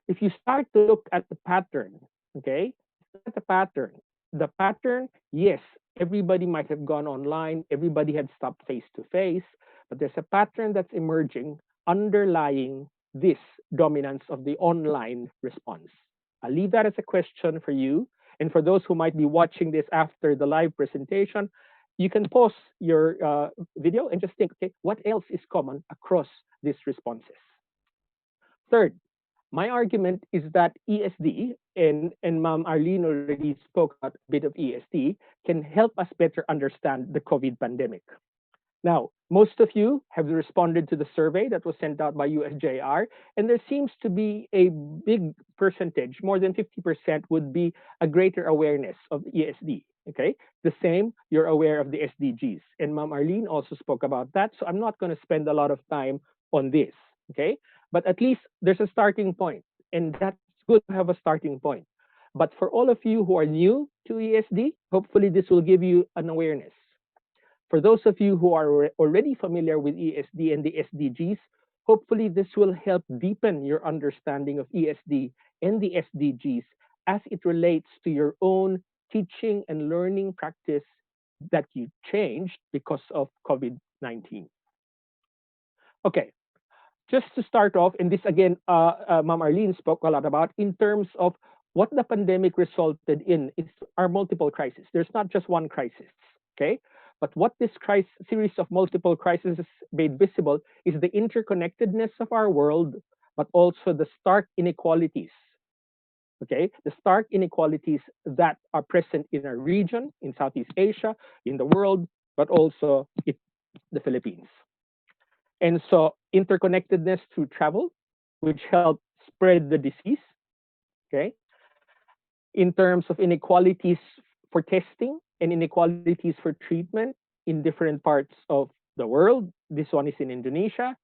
If you start to look at the pattern, okay, the pattern, yes, everybody might have gone online, everybody had stopped face to face, but there's a pattern that's emerging underlying this dominance of the online response. I'll leave that as a question for you. And for those who might be watching this after the live presentation, you can pause your video and just think, okay, what else is common across these responses? Third, my argument is that ESD, and Ma'am Arlene already spoke about a bit of ESD, can help us better understand the COVID pandemic. Now, most of you have responded to the survey that was sent out by USJ-R, and there seems to be a big percentage, more than 50% would be a greater awareness of ESD, okay? The same, you're aware of the SDGs. And Ma'am Arlene also spoke about that, so I'm not gonna spend a lot of time on this, okay? But at least there's a starting point, and that's good to have a starting point. But for all of you who are new to ESD, hopefully this will give you an awareness. For those of you who are already familiar with ESD and the SDGs, hopefully this will help deepen your understanding of ESD and the SDGs as it relates to your own teaching and learning practice that you changed because of COVID-19. Okay, just to start off, and this again, Ma'am Arlene spoke a lot about, in terms of what the pandemic resulted in, is our multiple crises. There's not just one crisis, okay? But what this series of multiple crises made visible is the interconnectedness of our world, but also the stark inequalities, okay? The stark inequalities that are present in our region, in Southeast Asia, in the world, but also in the Philippines. And so interconnectedness through travel, which helped spread the disease, okay? In terms of inequalities for testing and inequalities for treatment in different parts of the world. This one is in Indonesia.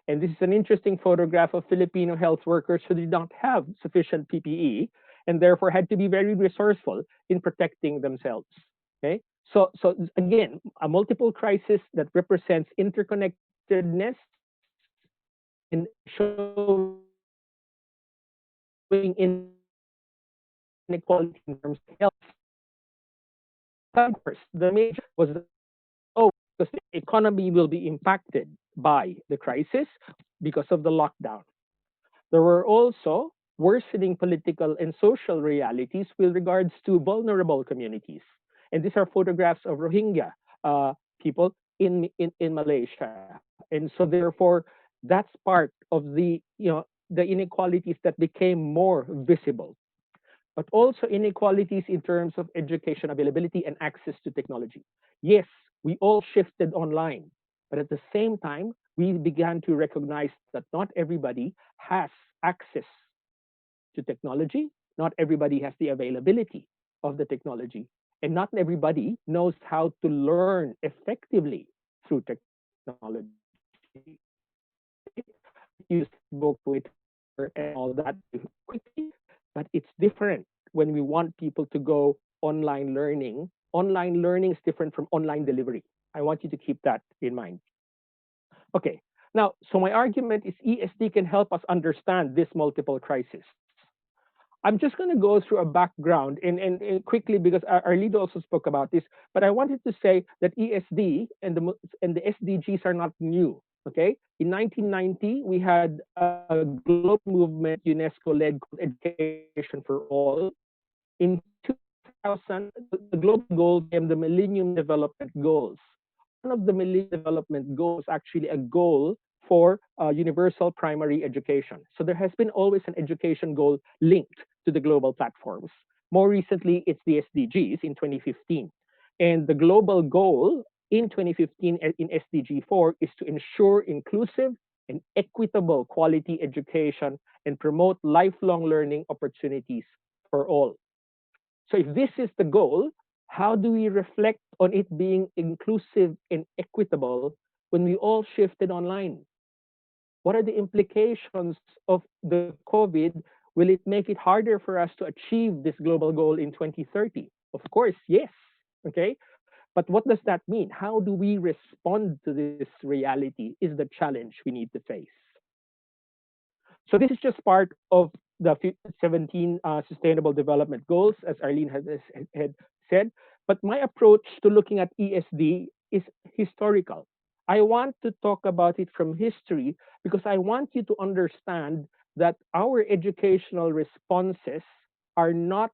And this is an interesting photograph of Filipino health workers who did not have sufficient PPE and therefore had to be very resourceful in protecting themselves. Okay. So again, a multiple crisis that represents interconnectedness and showing inequality in terms of health. Of course, the major was that, oh, because the economy will be impacted by the crisis because of the lockdown. There were also worsening political and social realities with regards to vulnerable communities. And these are photographs of Rohingya people in Malaysia. And so therefore, that's part of the inequalities that became more visible, but also inequalities in terms of education availability and access to technology. Yes, we all shifted online, but at the same time, we began to recognize that not everybody has access to technology, not everybody has the availability of the technology, and not everybody knows how to learn effectively through technology. You can use Facebook, Twitter, and all that quickly, but it's different when we want people to go online learning. Online learning is different from online delivery. I want you to keep that in mind. Okay, now, so my argument is ESD can help us understand this multiple crisis. I'm just going to go through a background and quickly because our leader also spoke about this, but I wanted to say that ESD and the SDGs are not new. Okay, in 1990 we had a global movement UNESCO led called Education for All. In 2000, the global goals became the Millennium Development Goals. One of the Millennium Development Goals was actually a goal for universal primary education. So there has been always an education goal linked to the global platforms. More recently, it's the SDGs in 2015. And the global goal in 2015 in SDG 4 is to ensure inclusive and equitable quality education and promote lifelong learning opportunities for all. So if this is the goal, how do we reflect on it being inclusive and equitable when we all shifted online? What are the implications of the COVID? Will it make it harder for us to achieve this global goal in 2030? Of course, yes. Okay. But what does that mean? How do we respond to this reality is the challenge we need to face. So this is just part of the 17 Sustainable Development Goals, as Arlene had said. But my approach to looking at ESD is historical. I want to talk about it from history because I want you to understand that our educational responses are not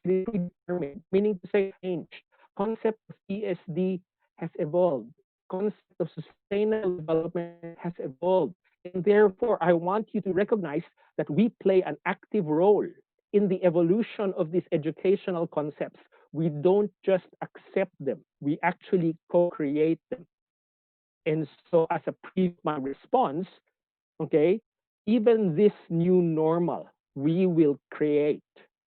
predetermined, meaning to say changed. Concept of ESD has evolved. Concept of sustainable development has evolved. And therefore, I want you to recognize that we play an active role in the evolution of these educational concepts. We don't just accept them, we actually co-create them. And so as a my response, okay, even this new normal, we will create,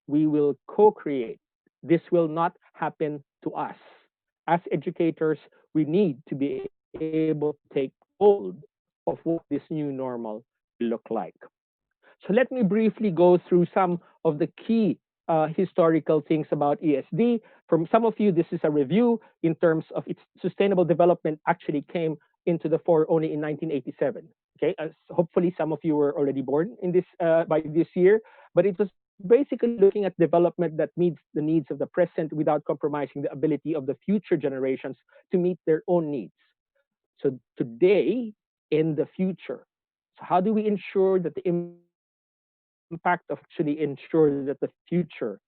we will co-create. This will not happen to us. As educators, we need to be able to take hold of what this new normal will look like. So let me briefly go through some of the key historical things about ESD. From some of you, this is a review in terms of its sustainable development actually came into the fore only in 1987. Okay, hopefully some of you were already born in this by this year, but it was basically looking at development that meets the needs of the present without compromising the ability of the future generations to meet their own needs. So today in the future. So how do we ensure that the impact of actually ensure that the future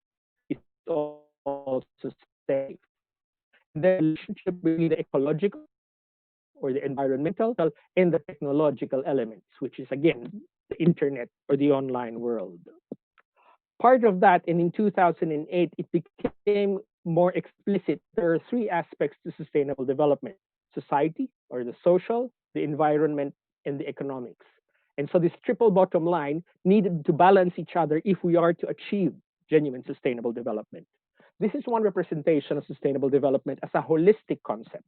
also safe. And then the relationship between the ecological or the environmental and the technological elements, which is again the internet or the online world. Part of that, and in 2008, it became more explicit that there are three aspects to sustainable development: society or the social, the environment, and the economics. And so this triple bottom line needed to balance each other if we are to achieve genuine sustainable development. This is one representation of sustainable development as a holistic concept.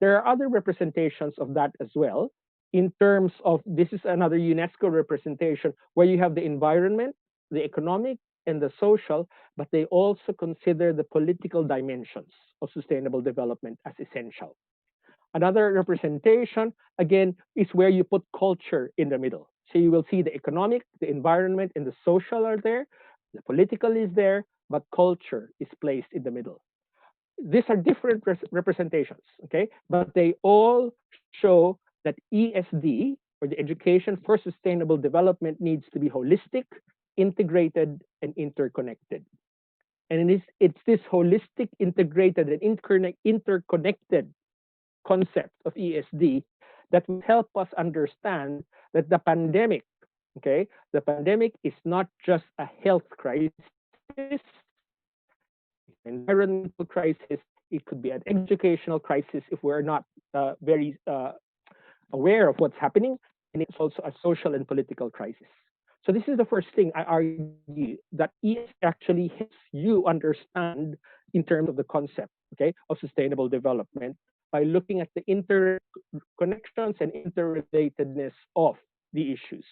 There are other representations of that as well, in terms of this is another UNESCO representation where you have the environment, the economic, and the social, but they also consider the political dimensions of sustainable development as essential. Another representation, again, is where you put culture in the middle. So you will see the economic, the environment, and the social are there, the political is there, but culture is placed in the middle. These are different representations, okay? But they all show that ESD, or the Education for Sustainable Development, needs to be holistic, integrated, and interconnected. And it's this holistic, integrated, and interconnected concept of ESD that will help us understand that the pandemic, okay, the pandemic is not just a health crisis, environmental crisis, it could be an educational crisis if we're not very aware of what's happening, and it's also a social and political crisis. So this is the first thing I argue that ES actually helps you understand in terms of the concept, okay, of sustainable development by looking at the interconnections and interrelatedness of the issues.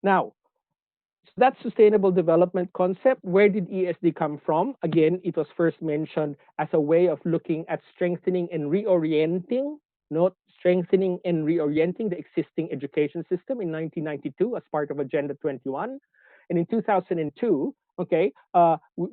Now, so that sustainable development concept, where did ESD come from? Again, it was first mentioned as a way of looking at strengthening and reorienting, not strengthening and reorienting the existing education system in 1992 as part of Agenda 21. And in 2002, okay,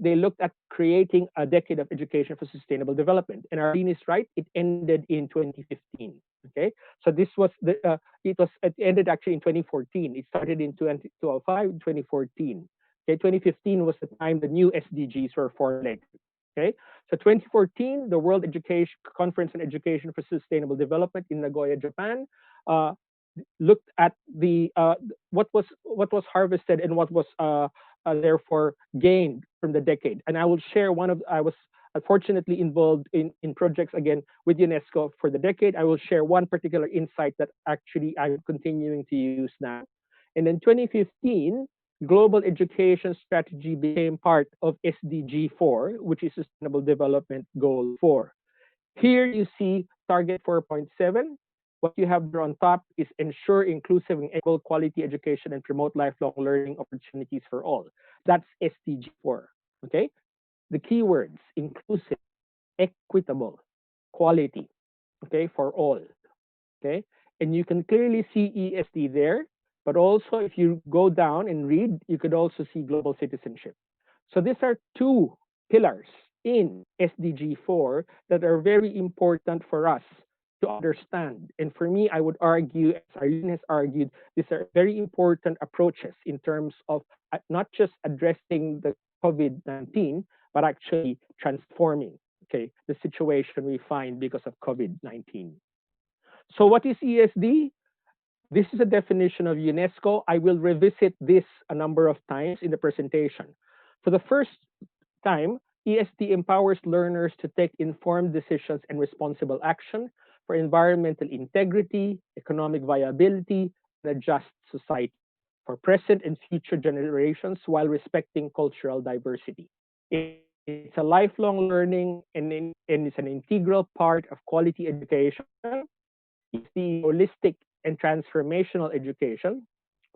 they looked at creating a decade of education for sustainable development. And Arlene is right, it ended in 2015. Okay, so this was it ended actually in 2014. It started in 2005, 2014. Okay, 2015 was the time the new SDGs were formulated. Okay, so 2014, the World Education Conference on Education for Sustainable Development in Nagoya, Japan, looked at the what was harvested and what was therefore gained from the decade. And I will share I was unfortunately involved in projects again with UNESCO for the decade. I will share one particular insight that actually I'm continuing to use now. And in 2015, global education strategy became part of SDG 4, which is Sustainable Development Goal 4. Here you see target 4.7. What you have there on top is ensure inclusive and equal quality education and promote lifelong learning opportunities for all. That's SDG 4. Okay? The keywords: inclusive, equitable, quality, okay, for all. Okay? And you can clearly see ESD there, but also if you go down and read, you could also see global citizenship. So these are two pillars in SDG 4 that are very important for us to understand. And for me, I would argue, as Arlene has argued, these are very important approaches in terms of not just addressing the COVID-19, but actually transforming, okay, the situation we find because of COVID-19. So what is ESD? This is a definition of UNESCO. I will revisit this a number of times in the presentation. For the first time, ESD empowers learners to take informed decisions and responsible action for environmental integrity, economic viability, and a just society for present and future generations while respecting cultural diversity. It's a lifelong learning and it's an integral part of quality education. It's the holistic and transformational education,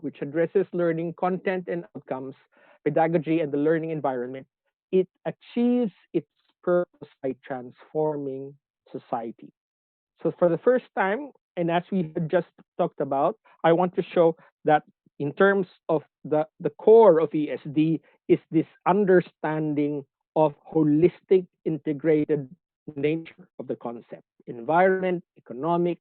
which addresses learning content and outcomes, pedagogy, and the learning environment. It achieves its purpose by transforming society. So for the first time, and as we had just talked about, I want to show that in terms of the core of ESD is this understanding of holistic, integrated nature of the concept: environment, economic,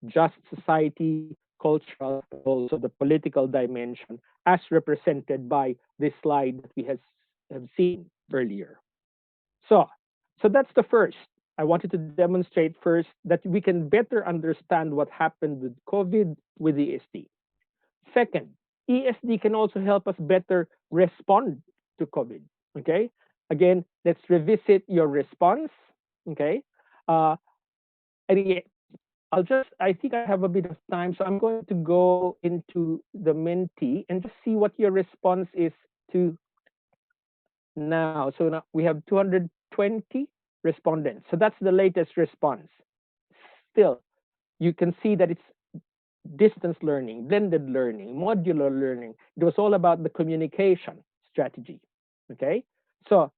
just society, cultural, but also the political dimension, as represented by this slide that we have seen earlier. So, so that's the first. I wanted to demonstrate first that we can better understand what happened with COVID with ESD. Second, ESD can also help us better respond to COVID. Okay. Again, let's revisit your response. Okay. Uh, and I think I have a bit of time, so I'm going to go into the Menti and just see what your response is to now. So now we have 220 respondents. So that's the latest response. Still, you can see that it's distance learning, blended learning, modular learning. It was all about the communication strategy. Okay, so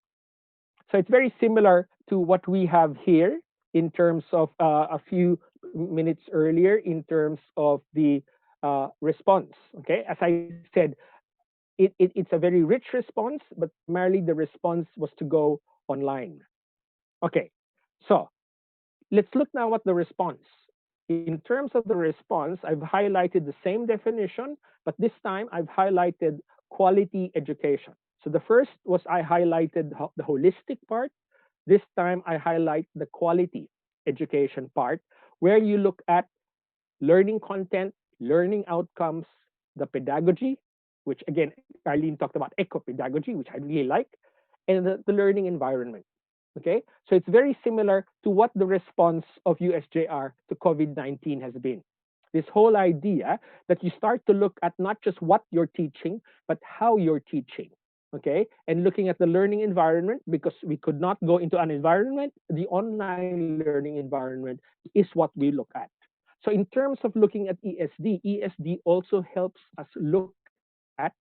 it's very similar to what we have here in terms of a few minutes earlier in terms of the response. Okay, as I said, it's a very rich response, but primarily the response was to go online. Okay, so let's look now at the response. In terms of the response, I've highlighted the same definition, but this time I've highlighted quality education. So the first was I highlighted the holistic part. This time I highlight the quality education part, where you look at learning content, learning outcomes, the pedagogy, which again, Arlene talked about eco-pedagogy, which I really like, and the learning environment. Okay, so it's very similar to what the response of USJ-R to COVID-19 has been. This whole idea that you start to look at not just what you're teaching, but how you're teaching. Okay, and looking at the learning environment, because we could not go into an environment, the online learning environment is what we look at. So in terms of looking at ESD also helps us look at,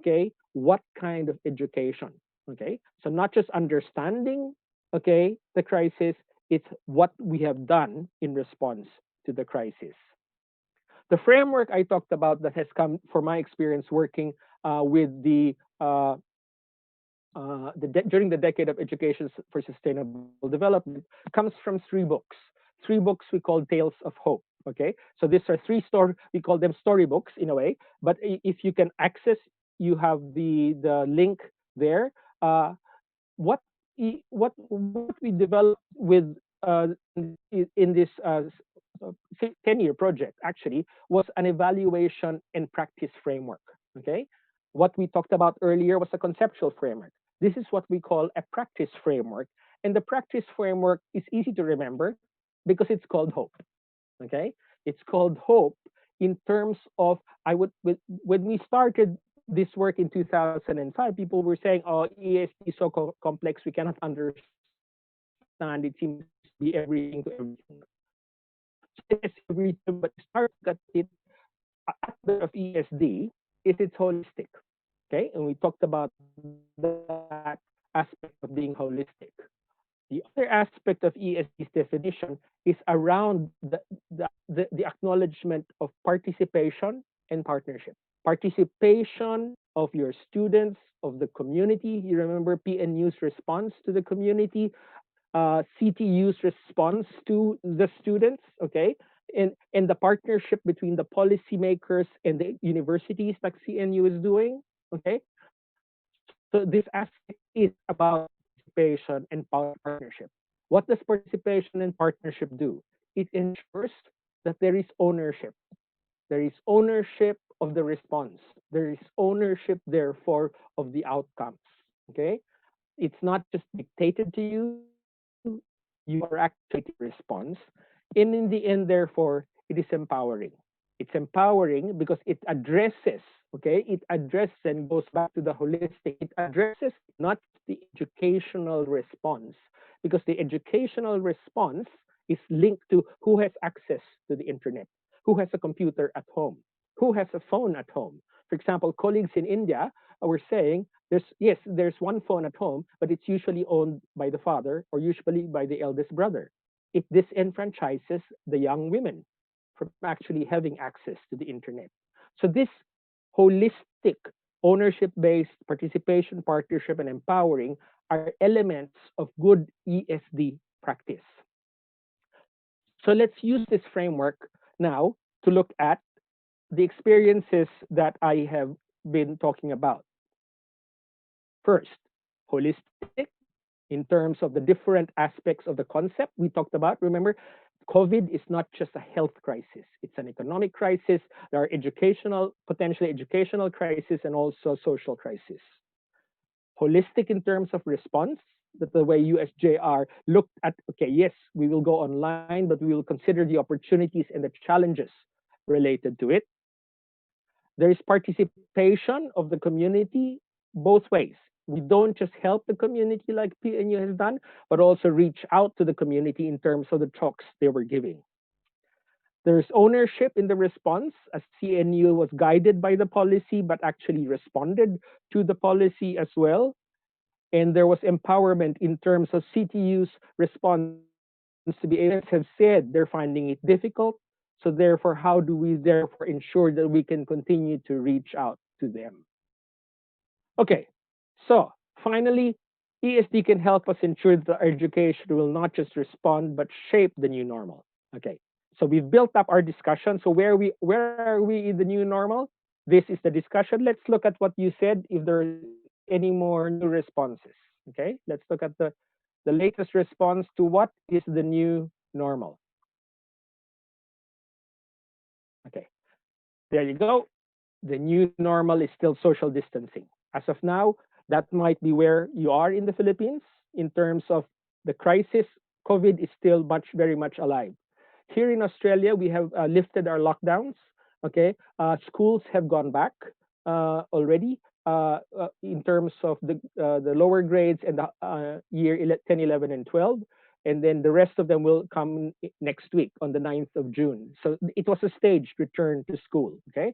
okay, what kind of education, okay? So not just understanding, okay, the crisis, it's what we have done in response to the crisis. The framework I talked about that has come from my experience working with during the decade of education for sustainable development comes from three books. Three books we call Tales of Hope. Okay, so these are we call them storybooks in a way. But if you can access, you have the link there. What what we developed with in this 10-year project actually was an evaluation and practice framework. Okay, what we talked about earlier was a conceptual framework. This is what we call a practice framework, and the practice framework is easy to remember because it's called hope. Okay, it's called hope in terms of when we started this work in 2005, people were saying, "Oh, ESD is so complex, we cannot understand. It seems to be everything to everything." So yes, everything, but start to look at it. Aspect of ESD is it's holistic. Okay, and we talked about that aspect of being holistic. The other aspect of ESD's definition is around the acknowledgement of participation and partnership. Participation of your students, of the community. You remember PNU's response to the community, CTU's response to the students, okay? And the partnership between the policymakers and the universities like CNU is doing, okay? So this aspect is about participation and partnership. What does participation and partnership do? It ensures that there is ownership. There is ownership of the response. There is ownership, therefore, of the outcomes. Okay? It's not just dictated to you. You are actually response. And in the end, therefore, it is empowering. It's empowering because it addresses, okay? It addresses and goes back to the holistic. It addresses not the educational response, because the educational response is linked to who has access to the internet, who has a computer at home, who has a phone at home. For example, colleagues in India were saying there's one phone at home, but it's usually owned by the father or usually by the eldest brother. It disenfranchises the young women from actually having access to the internet. So this holistic ownership-based participation, partnership, and empowering are elements of good ESD practice. So let's use this framework now to look at the experiences that I have been talking about. First, holistic, in terms of the different aspects of the concept we talked about. Remember, COVID is not just a health crisis, it's an economic crisis. There are potentially educational crisis, and also social crisis. Holistic in terms of response, that the way USJ-R looked at, okay, yes, we will go online, but we will consider the opportunities and the challenges related to it. There is participation of the community both ways. We don't just help the community like PNU has done, but also reach out to the community in terms of the talks they were giving. There's ownership in the response, as CNU was guided by the policy, but actually responded to the policy as well. And there was empowerment in terms of CTU's response to be able to have said they're finding it difficult. So therefore, how do we therefore ensure that we can continue to reach out to them? Okay, so finally, ESD can help us ensure that our education will not just respond, but shape the new normal. Okay, so we've built up our discussion. So where are we in the new normal? This is the discussion. Let's look at what you said, if there are any more new responses. Okay, let's look at the latest response to what is the new normal. Okay, there you go. The new normal is still social distancing. As of now, that might be where you are in the Philippines in terms of the crisis. COVID is still very much alive. Here in Australia, we have lifted our lockdowns. Okay, schools have gone back already in terms of the lower grades and the year 10, 11, and 12. And then the rest of them will come next week on the 9th of June. So it was a staged return to school. Okay,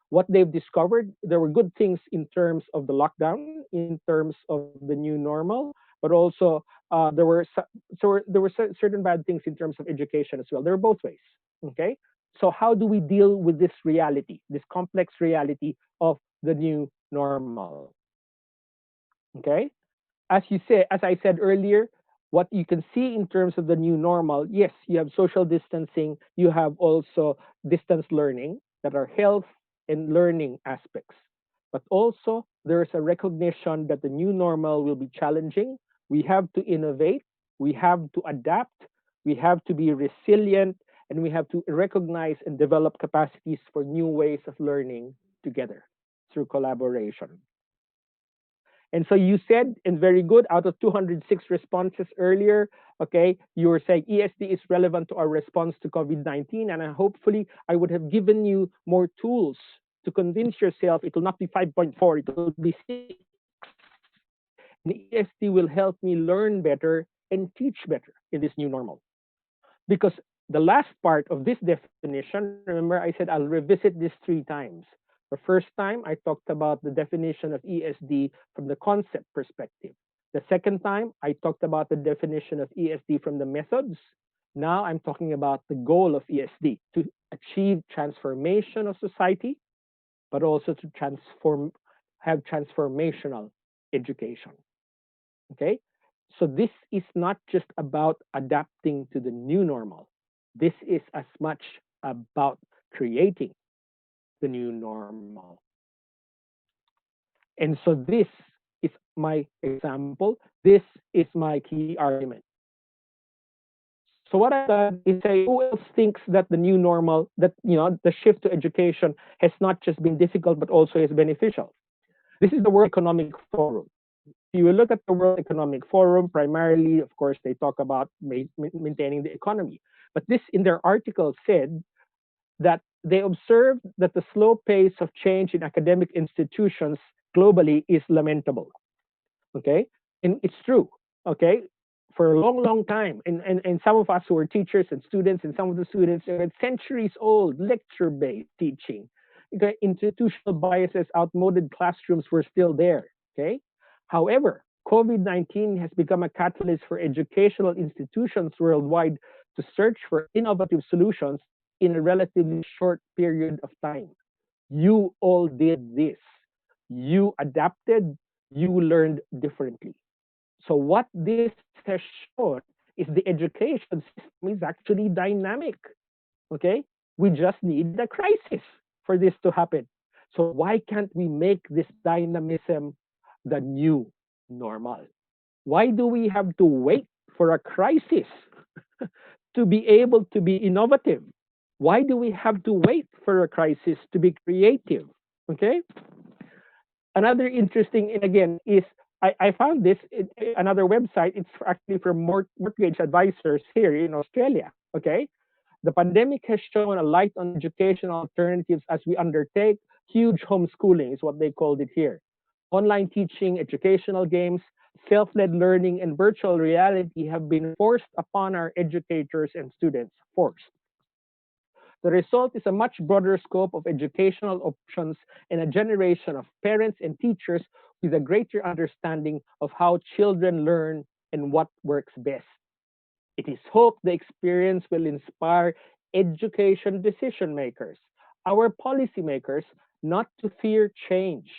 what they've discovered, there were good things in terms of the lockdown, in terms of the new normal, but also there were certain bad things in terms of education as well. There were both ways. Okay, so how do we deal with this reality, this complex reality of the new normal? Okay, as I said earlier, what you can see in terms of the new normal, yes, you have social distancing, you have also distance learning that are health and learning aspects. But also, there's a recognition that the new normal will be challenging. We have to innovate, we have to adapt, we have to be resilient, and we have to recognize and develop capacities for new ways of learning together through collaboration. And so you said, and very good, out of 206 responses earlier, okay, you were saying ESD is relevant to our response to COVID-19, and hopefully I would have given you more tools to convince yourself it will not be 5.4, it will be 6. And ESD will help me learn better and teach better in this new normal. Because the last part of this definition, remember I said I'll revisit this 3 times. The first time I talked about the definition of ESD from the concept perspective. The second time I talked about the definition of ESD from the methods. Now I'm talking about the goal of ESD, to achieve transformation of society, but also to have transformational education. Okay? So this is not just about adapting to the new normal. This is as much about creating the new normal. And so this is my example. This is my key argument. So what I've done is say, who else thinks that the new normal, that the shift to education has not just been difficult, but also is beneficial? This is the World Economic Forum. You will look at the World Economic Forum, primarily, of course, they talk about maintaining the economy. But this, in their article, said that they observed that the slow pace of change in academic institutions globally is lamentable. Okay? And it's true. Okay? For a long, long time. And some of us who are teachers and students, and some of the students are centuries old, lecture-based teaching. Okay? Institutional biases, outmoded classrooms were still there. Okay? However, COVID-19 has become a catalyst for educational institutions worldwide to search for innovative solutions in a relatively short period of time. You all did this. You adapted, you learned differently. So what this has shown is the education system is actually dynamic. Okay? We just need a crisis for this to happen. So why can't we make this dynamism the new normal? Why do we have to wait for a crisis to be able to be innovative? Why do we have to wait for a crisis to be creative? Okay. Another interesting, and again, is I found this in another website. It's actually from mortgage advisors here in Australia. Okay. The pandemic has shown a light on educational alternatives as we undertake huge homeschooling, is what they called it here. Online teaching, educational games, self led learning, and virtual reality have been forced upon our educators and students. Forced. The result is a much broader scope of educational options and a generation of parents and teachers with a greater understanding of how children learn and what works best. It is hoped the experience will inspire education decision makers, our policymakers, not to fear change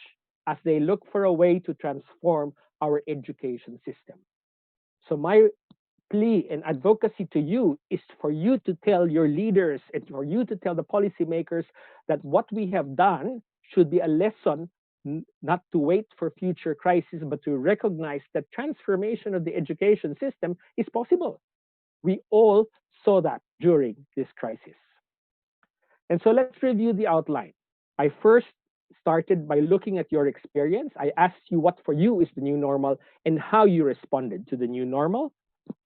as they look for a way to transform our education system. So, my plea and advocacy to you is for you to tell your leaders and for you to tell the policymakers that what we have done should be a lesson not to wait for future crises, but to recognize that transformation of the education system is possible. We all saw that during this crisis. And so let's review the outline. I first started by looking at your experience. I asked you what for you is the new normal and how you responded to the new normal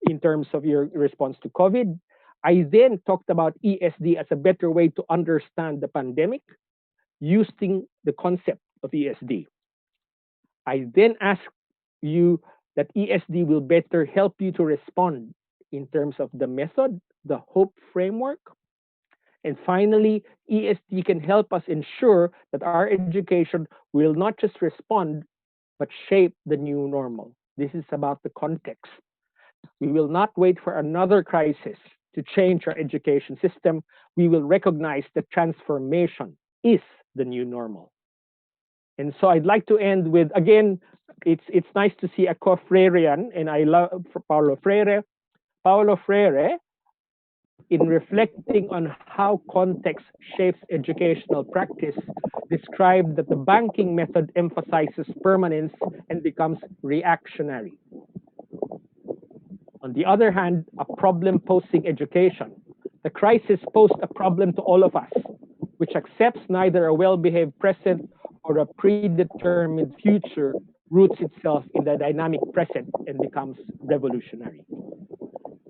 in terms of your response to COVID. I then talked about ESD as a better way to understand the pandemic using the concept of ESD. I then asked you that ESD will better help you to respond in terms of the method, the hope framework. And finally, ESD can help us ensure that our education will not just respond, but shape the new normal. This is about the context. We will not wait for another crisis to change our education system. We will recognize that transformation is the new normal. And so I'd like to end with, again, it's nice to see a co-Freirean, and I love Paulo Freire. Paulo Freire, in reflecting on how context shapes educational practice, described that the banking method emphasizes permanence and becomes reactionary. On the other hand, a problem-posing education, the crisis posed a problem to all of us, which accepts neither a well-behaved present or a predetermined future, roots itself in the dynamic present and becomes revolutionary.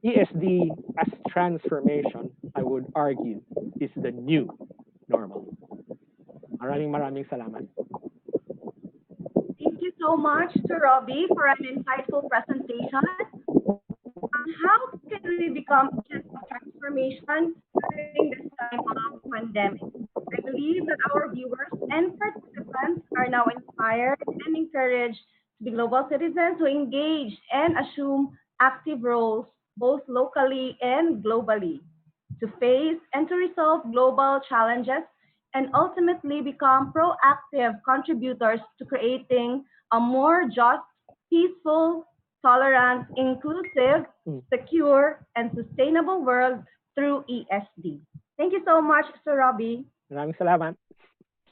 ESD as transformation, I would argue, is the new normal. Maraming salamat. Thank you so much to Robbie for an insightful presentation on how can we become agents of transformation during this time of pandemic. I believe that our viewers and participants are now inspired and encouraged to be global citizens who engage and assume active roles both locally and globally to face and to resolve global challenges and ultimately become proactive contributors to creating a more just, peaceful, tolerant, inclusive, secure, and sustainable world through ESD. Thank you so much, Sir Robbie. Maraming salamat.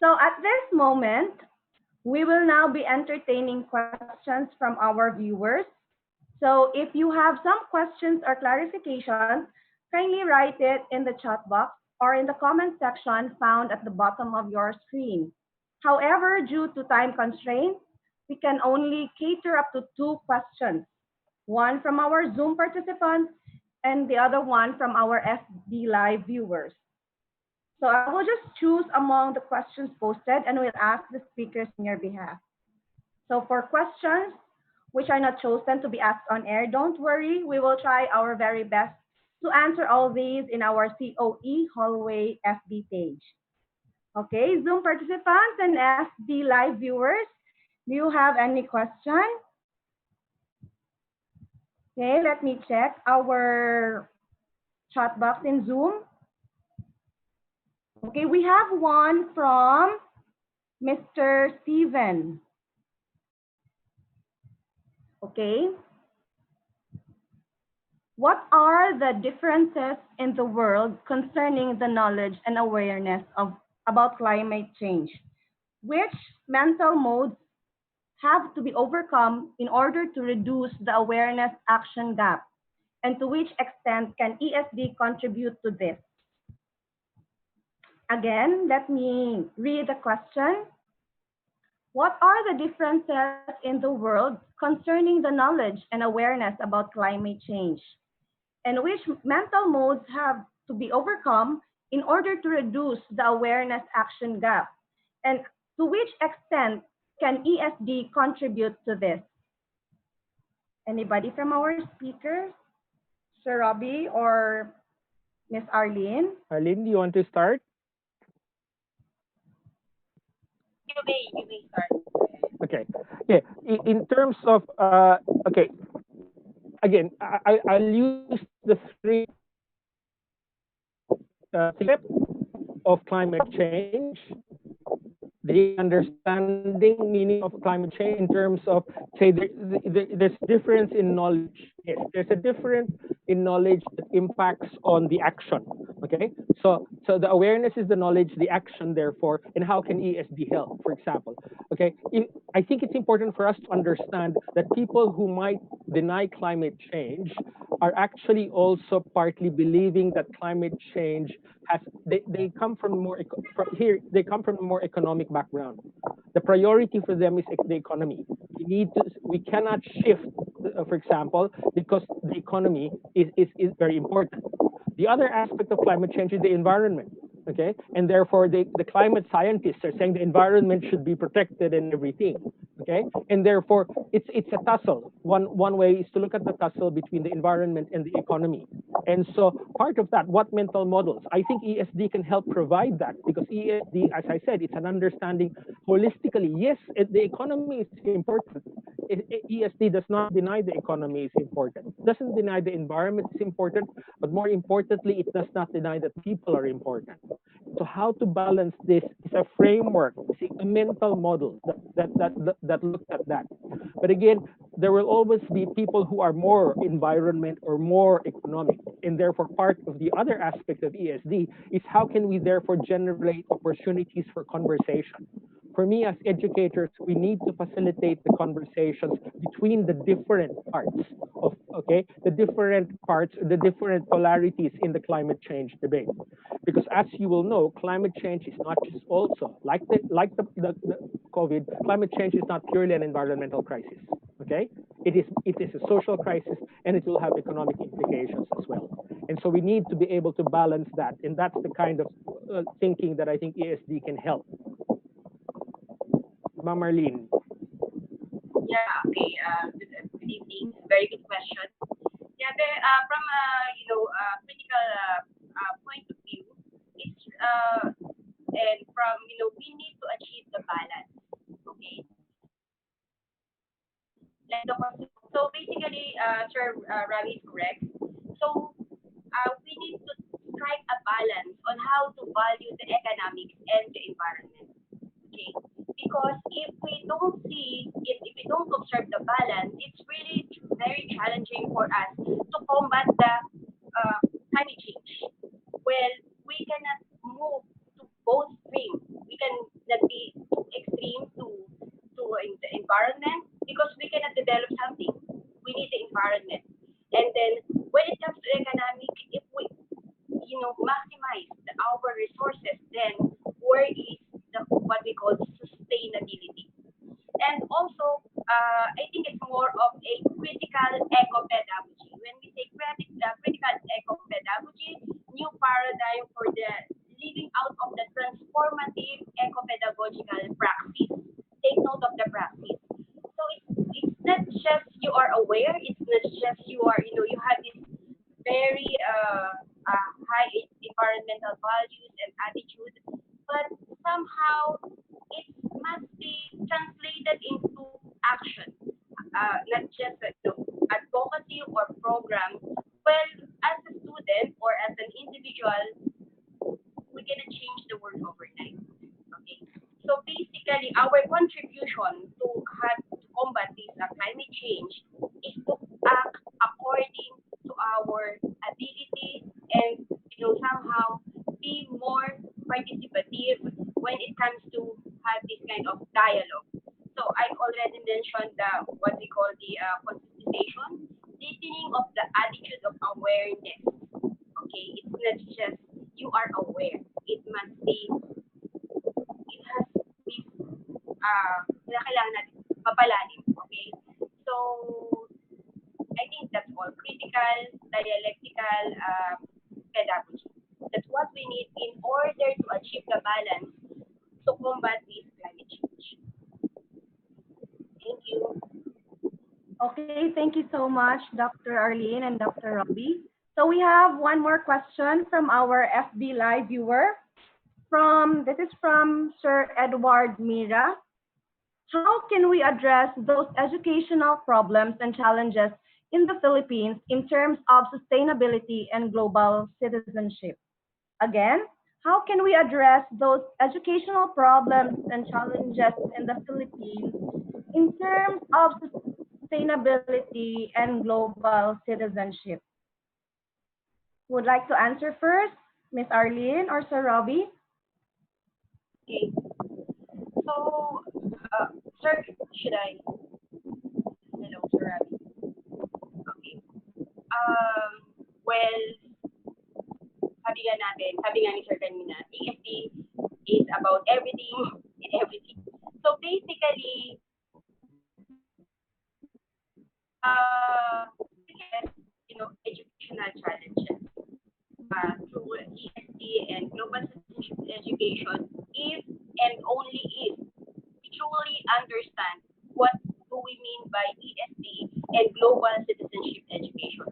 So at this moment, we will now be entertaining questions from our viewers. So if you have some questions or clarifications, kindly write it in the chat box or in the comment section found at the bottom of your screen. However, due to time constraints, we can only cater up to 2 questions, one from our Zoom participants and the other one from our SB Live viewers. So I will just choose among the questions posted and will ask the speakers on your behalf. So for questions which are not chosen to be asked on air, don't worry, we will try our very best to answer all these in our COE Hallway FB page. Okay, Zoom participants and FB Live viewers, do you have any question? Okay, let me check our chat box in Zoom. Okay, we have one from Mr. Steven. Okay. What are the differences in the world concerning the knowledge and awareness about climate change? Which mental modes have to be overcome in order to reduce the awareness action gap? And to which extent can ESD contribute to this? Again, let me read the question. What are the differences in the world concerning the knowledge and awareness about climate change? And which mental modes have to be overcome in order to reduce the awareness action gap? And to which extent can ESD contribute to this? Anybody from our speakers? Sir Robbie or Miss Arlene? Arlene, do you want to start? You may start. Okay. Yeah. In terms of okay. Again, I'll use the three concept of climate change, the understanding meaning of climate change in terms of, say, there's difference in knowledge. Yes, there's a difference in knowledge that impacts on the action. Okay, so the awareness is the knowledge, the action, therefore, and how can ESD help? For example, okay, I think it's important for us to understand that people who might deny climate change are actually also partly believing that climate change has they come from more from here they come from a more economic background. The priority for them is the economy. We cannot shift, for example, because the economy is very important. The other aspect of climate change is the environment. Okay, and therefore the climate scientists are saying the environment should be protected and everything. Okay, and therefore it's a tussle. One way is to look at the tussle between the environment and the economy. And so part of that, what mental models? I think ESD can help provide that, because ESD, as I said, it's an understanding holistically. Yes, the economy is important. ESD does not deny the economy is important. It doesn't deny the environment is important, but more importantly, it does not deny that people are important. So how to balance this is a framework, a mental model that looks at that. But again, there will always be people who are more environment or more economic, and therefore part of the other aspect of ESD is how can we therefore generate opportunities for conversation. For me as educators, we need to facilitate the conversations between the different parts of, okay, the different polarities in the climate change debate. Because as you will know, climate change is not just also, like the COVID, climate change is not purely an environmental crisis, okay? It is a social crisis, and it will have economic implications as well. And so we need to be able to balance that, and that's the kind of thinking that I think ESD can help. Ma'am Marlene. Yeah, okay. Good evening. Very good question. Yeah, there, from a critical point of view, it's and from we need to achieve the balance. Okay. Like so basically, Sir Ravi is correct. So we need to strike a balance on how to value the economics and the environment. Okay, because if we don't see, if we don't observe the balance, it's really very challenging for us to combat the climate change. Well, we cannot move to both extremes. We cannot be too extreme to the environment because we cannot develop something. We need the environment. And then when it comes to economic, if we maximize our resources, then where is what we call sustainability? And also, I think it's more of a critical eco-pedagogy. When we say critical eco-pedagogy, new paradigm for the living out of the transformative eco-pedagogical practice. Take note of the practice. So it's not just you are aware, it's not just you are, you have this very high environmental values and attitude, but somehow it must be translated into action, not just advocacy or program. Well, as a student or as an individual, we cannot change the world overnight. Okay, so basically, our contribution to combat this climate change is to act according to our ability and somehow be more participative when it comes to have this kind of dialogue. So I've already mentioned the what we call the conscientization, deepening of the attitude of awareness. Okay, it's not just you are aware. It must be, it has this kailangan natin mapalalim. Okay, so I think that's all. Critical, dialectical pedagogy. That's what we need in order to achieve the balance to combat this climate change. Thank you. Okay, thank you so much, Dr. Arlene and Dr. Robbie. So we have one more question from our FB Live viewer. This is from Sir Edward Mira. How can we address those educational problems and challenges in the Philippines in terms of sustainability and global citizenship? Again, how can we address those educational problems and challenges in the Philippines in terms of sustainability and global citizenship? Would like to answer first, Miss Arlene or Sir Robbie? Okay. So, sir, should I? Hello, sir. Okay. Well, sabi nga ni Sir kanina, ESD is about everything and everything. So basically, we can, educational challenges through ESD and global citizenship education if and only if we truly understand what do we mean by ESD and global citizenship education.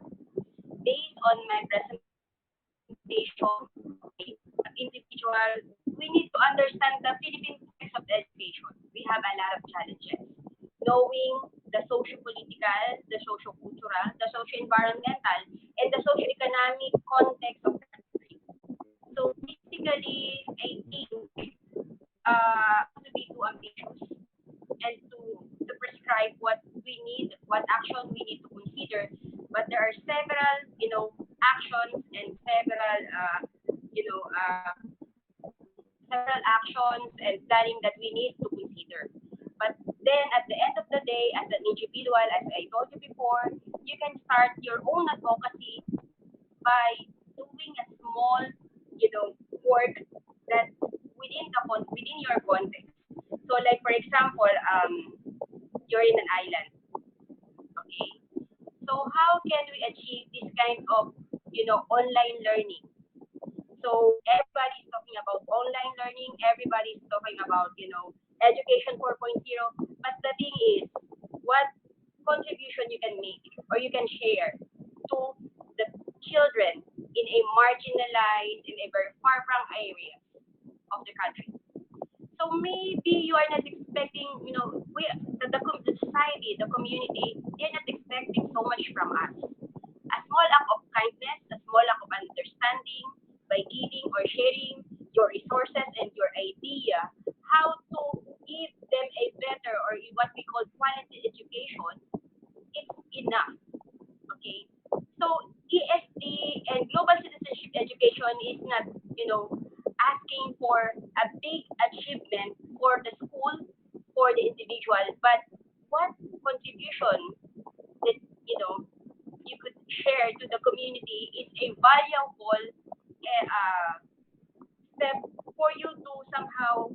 Based on my presentation, okay, as individual, we need to understand the Philippine context of education. We have a lot of challenges. Knowing the socio-political, the socio-cultural, the socio-environmental, and the socio-economic context of the country. So basically, I think to be too ambitious and to prescribe what we need, what action we need to consider. But there are several, actions and several, several actions and planning that we need to consider. But then at the end of the day, as an individual, as I told you before, you can start your own advocacy by doing a small, work that within your context. So, like for example, you're in an island, okay? So, how can we achieve this kind of, online learning? So, everybody's talking about online learning. Everybody's talking about, education 4.0. But the thing is, what contribution you can make or you can share to the children in a marginalized, in a very far from area of the country. So maybe you are not expecting, the society, the community, they're not expecting so much from us. A small act of kindness, a small act of understanding by giving or sharing your resources and your idea how to give them a better or what we call quality education, it's enough. Okay. So ESD and global citizenship education is not, asking for a big achievement for the school, for the individual, but what contribution that you could share to the community is a valuable step for you to somehow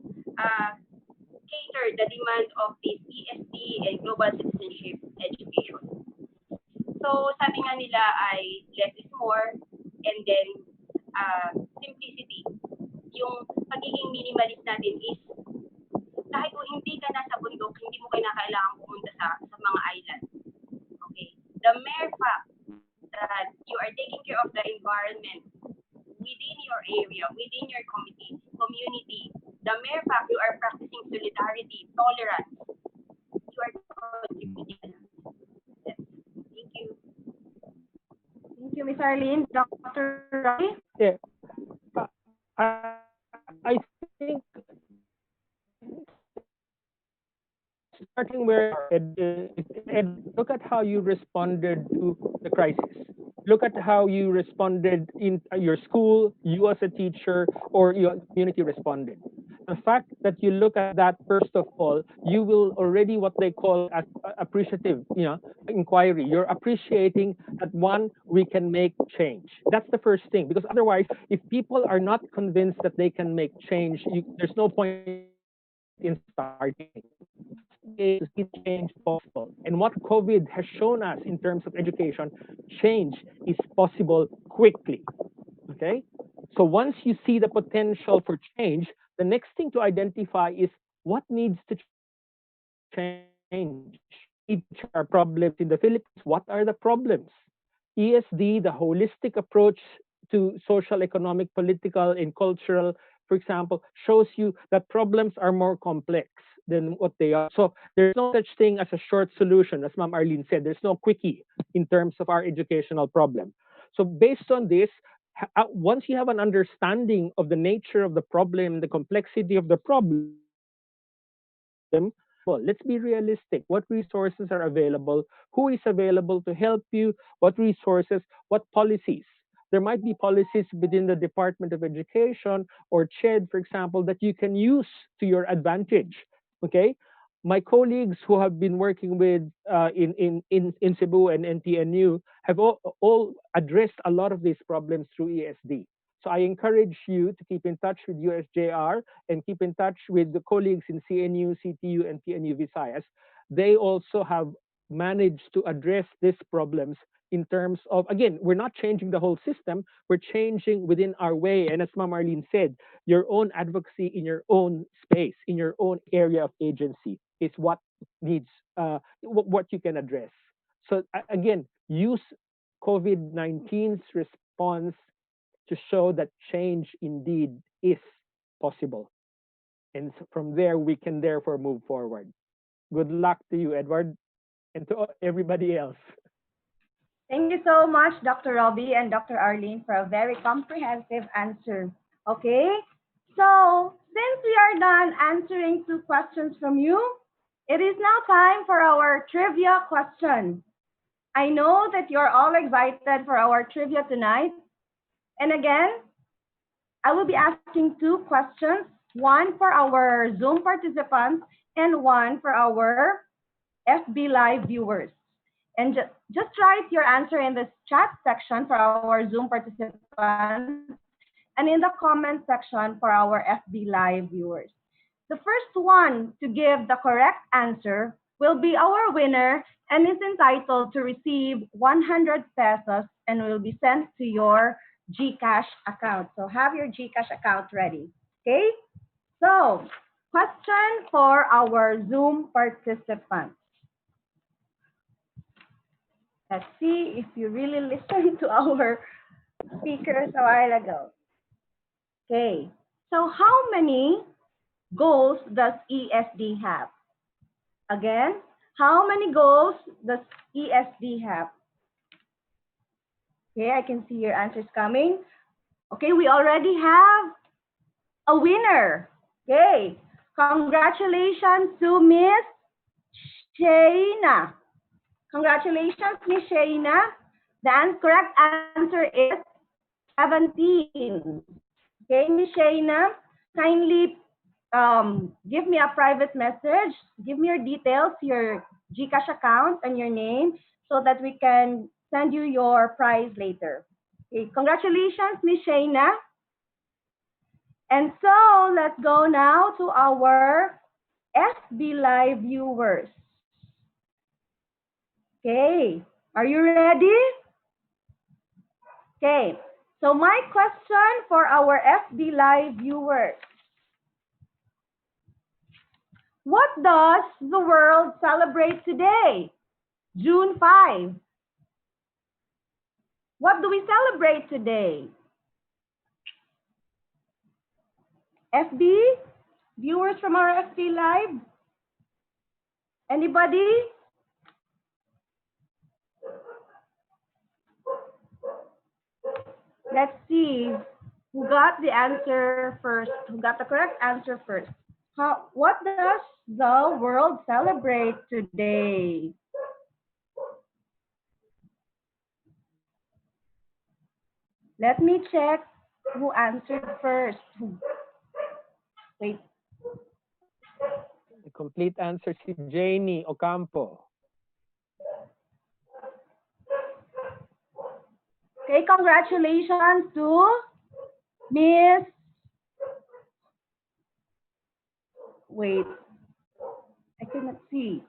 cater the demand of this ESD and global citizenship education. So sabi nga nila ay less is more and then simplicity. Yung pagiging minimalist natin is kahit kung hindi ka nasa bundok, hindi mo kailangan pumunta sa mga island. Okay? The mere fact that you are taking care of the environment within your area, within your community, the mere fact you are practicing solidarity, tolerance, you are contributing. Yes. Thank you. Thank you, Miss Arlene. Dr. Robbie? Yeah. I think starting where look at how you responded to the crisis. Look at how you responded in your school, you as a teacher, or your community responded. The fact that you look at that first of all, you will already what they call as appreciative, inquiry. You're appreciating that one, we can make change. That's the first thing, because otherwise, if people are not convinced that they can make change, there's no point in starting. First way to see change possible. And what COVID has shown us in terms of education, change is possible quickly. Okay? So once you see the potential for change, the next thing to identify is what needs to change. We need to our problems in the Philippines. What are the problems? ESD, the holistic approach to social, economic, political, and cultural, for example, shows you that problems are more complex than what they are. So there's no such thing as a short solution, as Ma'am Arlene said. There's no quickie in terms of our educational problem. So based on this, once you have an understanding of the nature of the problem, the complexity of the problem, well, let's be realistic. What resources are available? Who is available to help you? What resources? What policies? There might be policies within the Department of Education or CHED, for example, that you can use to your advantage. Okay, my colleagues who have been working with in Cebu and NTNU have all addressed a lot of these problems through ESD. So I encourage you to keep in touch with USJ-R and keep in touch with the colleagues in CNU, CTU, and TNU Visayas. They also have managed to address these problems in terms of, again, we're not changing the whole system, we're changing within our way. And as Ma'am Marlene said, your own advocacy in your own space, in your own area of agency is what needs, what you can address. So again, use COVID-19's response to show that change indeed is possible. And from there, we can therefore move forward. Good luck to you, Edward, and to everybody else. Thank you so much, Dr. Robbie and Dr. Arlene, for a very comprehensive answer. Okay, so since we are done answering 2 questions from you, it is now time for our trivia question. I know that you're all excited for our trivia tonight. And again, I will be asking 2 questions, one for our Zoom participants and one for our FB Live viewers. And just write your answer in the chat section for our Zoom participants and in the comment section for our FB Live viewers. The first one to give the correct answer will be our winner and is entitled to receive 100 pesos and will be sent to your GCash account. So have your GCash account ready. Okay? So, question for our Zoom participants. Let's see if you really listened to our speakers a while ago. Okay, so how many goals does ESD have? Again, how many goals does ESD have? Okay, I can see your answers coming. Okay, we already have a winner. Okay, congratulations to Miss Shayna. Congratulations, Miss Shayna. The correct answer is 17. Okay, Miss Shayna, kindly give me a private message. Give me your details, your GCash account, and your name so that we can send you your prize later. Okay, congratulations, Miss Shayna. And so let's go now to our FB Live viewers. Okay, are you ready? Okay, so my question for our FB Live viewers. What does the world celebrate today, June 5? What do we celebrate today? FB? Viewers from our FB Live? Anybody? Let's see who got the answer first, who got the correct answer first. What does the world celebrate today? Let me check who answered first. Wait, complete answer si Janie Ocampo. Okay, congratulations to Miss. Wait, I cannot see.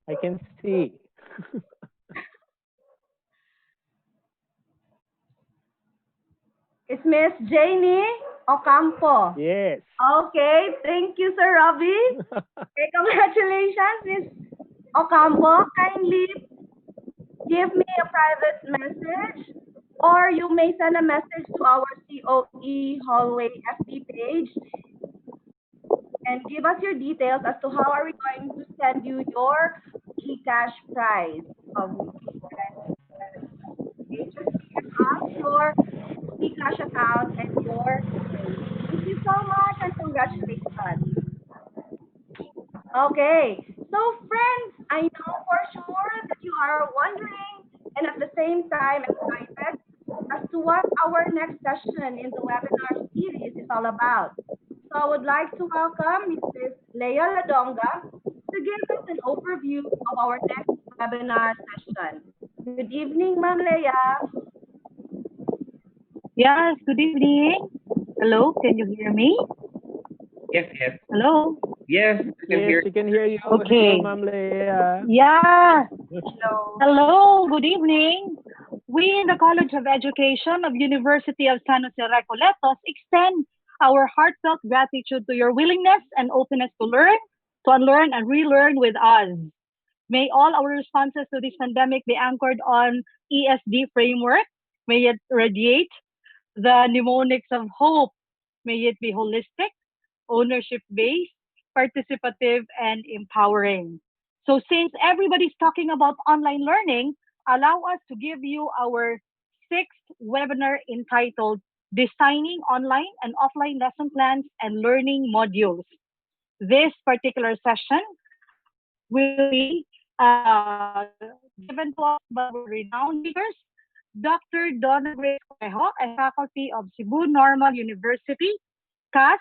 I can see. It's Miss Janie Ocampo. Yes. Okay, thank you, Sir Robbie. Okay, congratulations, Miss Ocampo. Kindly give me a private message, or you may send a message to our COE Hallway FB page and give us your details as to how are we going to send you your GCash prize of okay, just give us your GCash account and your name. Thank you so much and congratulations. Okay, so friends, I know for sure that you are wondering and at the same time excited as to what our next session in the webinar series is all about. So I would like to welcome Mrs. Leia Ladonga to give us an overview of our next webinar session. Good evening, Ma'am Leia. Yes, good evening. Hello, can you hear me? Yes, yes. Hello? Yes, I can Yes, hear. we can hear you. Okay. Hello, Ma'am Leia. Yeah. Hello. Hello, good evening. We in the College of Education of University of San Jose Recoletos extend our heartfelt gratitude to your willingness and openness to learn, to unlearn and relearn with us. May all our responses to this pandemic be anchored on ESD framework. May it radiate the mnemonics of hope. May it be holistic, ownership based, participative, and empowering. So, since everybody's talking about online learning, allow us to give you our sixth webinar entitled Designing Online and Offline Lesson Plans and Learning Modules. This particular session will be given to us by our renowned speakers, Dr. Donna Grace Correjo, a faculty of Cebu Normal University, CAS,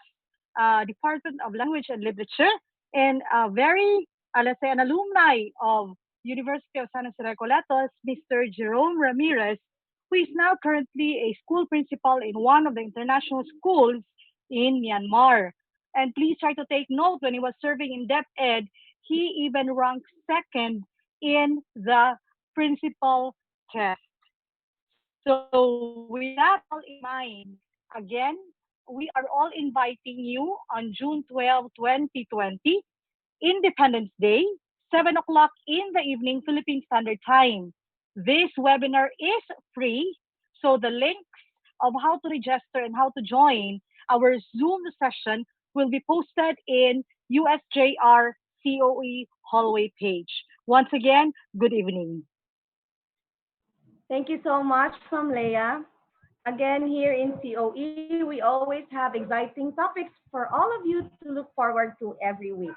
Department of Language and Literature, and a very, let's say, an alumni of University of San Jose Recoletos, Mr. Jerome Ramirez, who is now currently a school principal in one of the international schools in Myanmar. And please try to take note when he was serving in Dep Ed, he even ranked second in the principal test. So, with that all in mind, again, we are all inviting you on June 12, 2020, Independence Day, 7 o'clock in the evening, Philippine Standard Time. This webinar is free, so the links of how to register and how to join our Zoom session will be posted in USJ-R COE hallway page. Once again, good evening. Thank you so much, Ma'am Leia. Again, here in COE, we always have exciting topics for all of you to look forward to every week.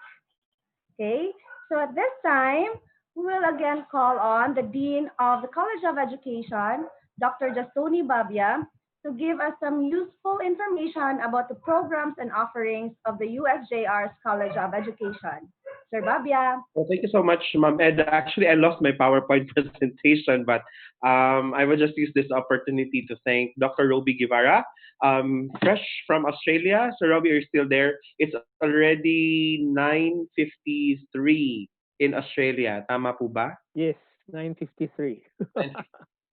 Okay, so at this time, we will again call on the Dean of the College of Education, Dr. Justoni Babia, to give us some useful information about the programs and offerings of the USJ-R's College of Education. Sir Babia. Well, thank you so much, Ma'am Ed. Actually, I lost my PowerPoint presentation, but I will just use this opportunity to thank Dr. Roby Guevara, fresh from Australia. So, Roby, are you still there? It's already 9:53 in Australia. Tama po ba? Yes, 9:53.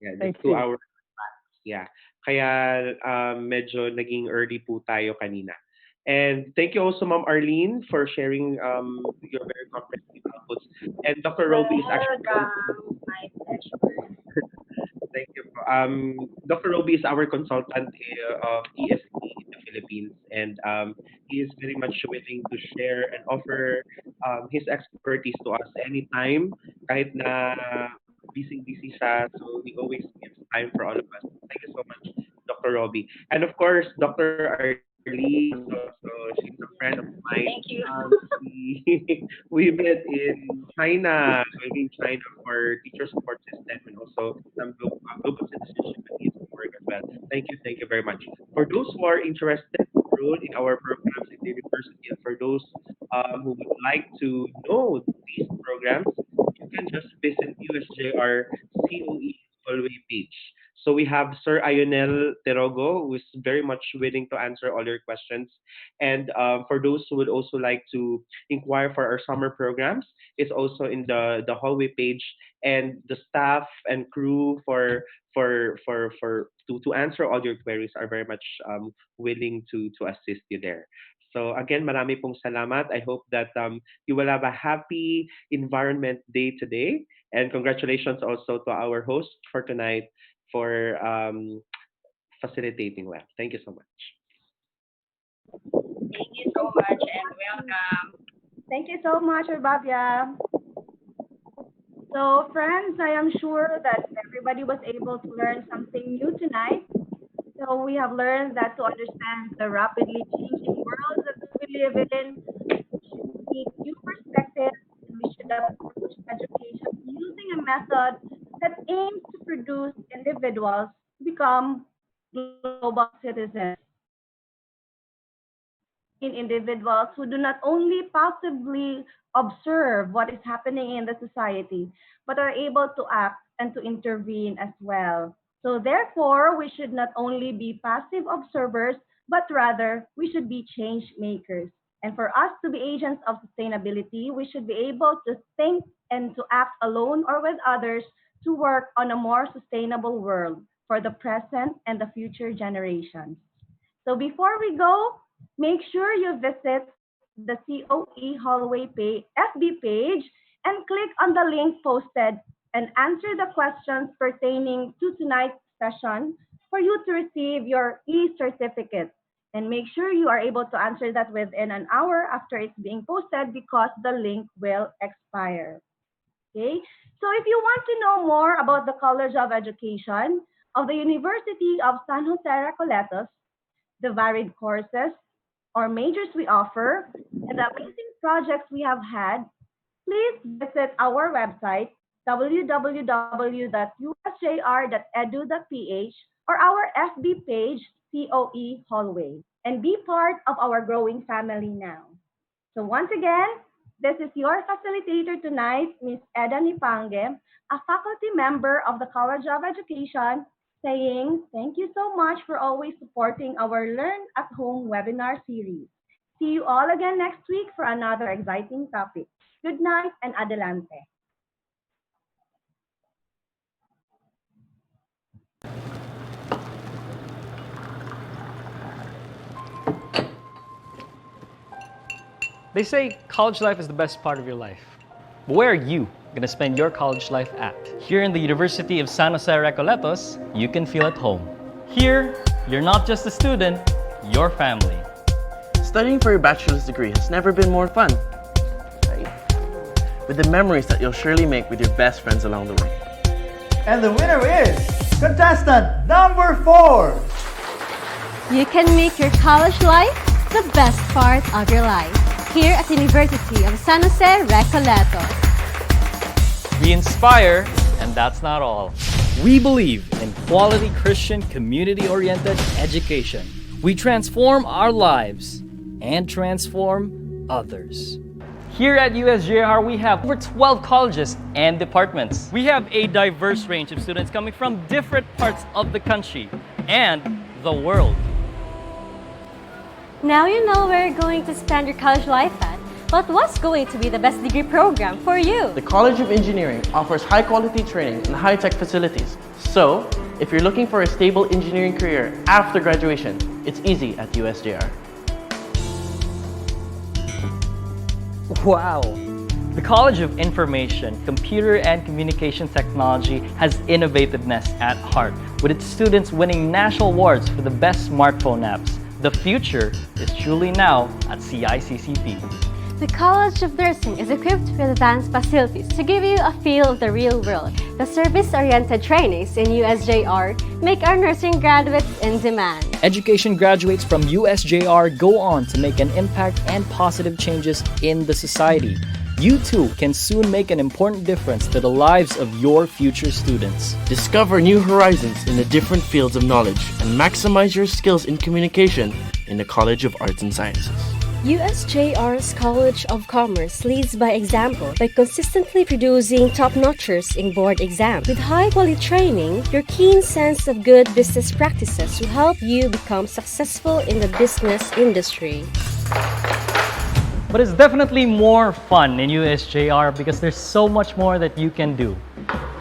Yeah, just Thank two you. hours. Yeah. Kaya medyo naging early po tayo kanina. And thank you also, Ma'am Arlene, for sharing your very comprehensive outputs. And Dr. Roby is actually Welcome. My pleasure. thank you. Dr. Roby is our consultant of ESD in the Philippines, and he is very much willing to share and offer his expertise to us anytime, kahit na busy siya. So he always gives time for all of us. Thank you so much, Dr. Roby. And of course, Dr. Arlene also. So she's a friend of mine. Thank you. We met in China. So in China for teacher support system and also some global citizenship and ESG work as well. Thank you very much. For those who are interested to enroll in our programs in the university and for those who would like to know these programs, you can just visit USJR COE hallway page. So we have Sir Ionel Terogo, who is very much willing to answer all your questions. And for those who would also like to inquire for our summer programs, it's also in the hallway page. And the staff and crew to answer all your queries are very much willing to assist you there. So again, marami pong salamat. I hope that you will have a happy environment day today. And congratulations also to our host for tonight for facilitating well. Thank you so much. Thank you so much and welcome. Thank you so much, Rebabia. So, friends, I am sure that everybody was able to learn something new tonight. So, we have learned that to understand the rapidly changing world that we live in, we should seek new perspectives and we should approach education using a method that aims to produce individuals to become global citizens. In individuals who do not only passively observe what is happening in the society, but are able to act and to intervene as well. So, therefore, we should not only be passive observers, but rather we should be change makers. And for us to be agents of sustainability, we should be able to think and to act alone or with others to work on a more sustainable world for the present and the future generations. So before we go, make sure you visit the COE Hallway FB page and click on the link posted and answer the questions pertaining to tonight's session for you to receive your e-certificate. And make sure you are able to answer that within an hour after it's being posted because the link will expire. Okay? So if you want to know more about the College of Education of the University of San Jose Recoletos, the varied courses or majors we offer, and the amazing projects we have had, please visit our website, www.usjr.edu.ph, or our FB page, COE Hallway, and be part of our growing family now. So once again, this is your facilitator tonight, Ms. Eda Nipange, a faculty member of the College of Education, saying thank you so much for always supporting our Learn at Home webinar series. See you all again next week for another exciting topic. Good night and adelante. They say college life is the best part of your life. But where are you going to spend your college life at? Here in the University of San Jose Recoletos, you can feel at home. Here, you're not just a student, you're family. Studying for your bachelor's degree has never been more fun, right? With the memories that you'll surely make with your best friends along the way. And the winner is contestant number 4. You can make your college life the best part of your life here at the University of San Jose Recoletos. We inspire, and that's not all. We believe in quality Christian community-oriented education. We transform our lives and transform others. Here at USJ-R, we have over 12 colleges and departments. We have a diverse range of students coming from different parts of the country and the world. Now you know where you're going to spend your college life at, but what's going to be the best degree program for you? The College of Engineering offers high-quality training and high-tech facilities. So, if you're looking for a stable engineering career after graduation, it's easy at USJ-R. Wow! The College of Information, Computer and Communication Technology has innovativeness at heart, with its students winning national awards for the best smartphone apps. The future is truly now at CICCP. The College of Nursing is equipped with advanced facilities to give you a feel of the real world. The service-oriented trainings in USJ-R make our nursing graduates in demand. Education graduates from USJ-R go on to make an impact and positive changes in the society. You too can soon make an important difference to the lives of your future students. Discover new horizons in the different fields of knowledge and maximize your skills in communication in the College of Arts and Sciences. USJ-R's College of Commerce leads by example by consistently producing top-notchers in board exams. With high-quality training, your keen sense of good business practices will help you become successful in the business industry. But it's definitely more fun in USJ-R because there's so much more that you can do.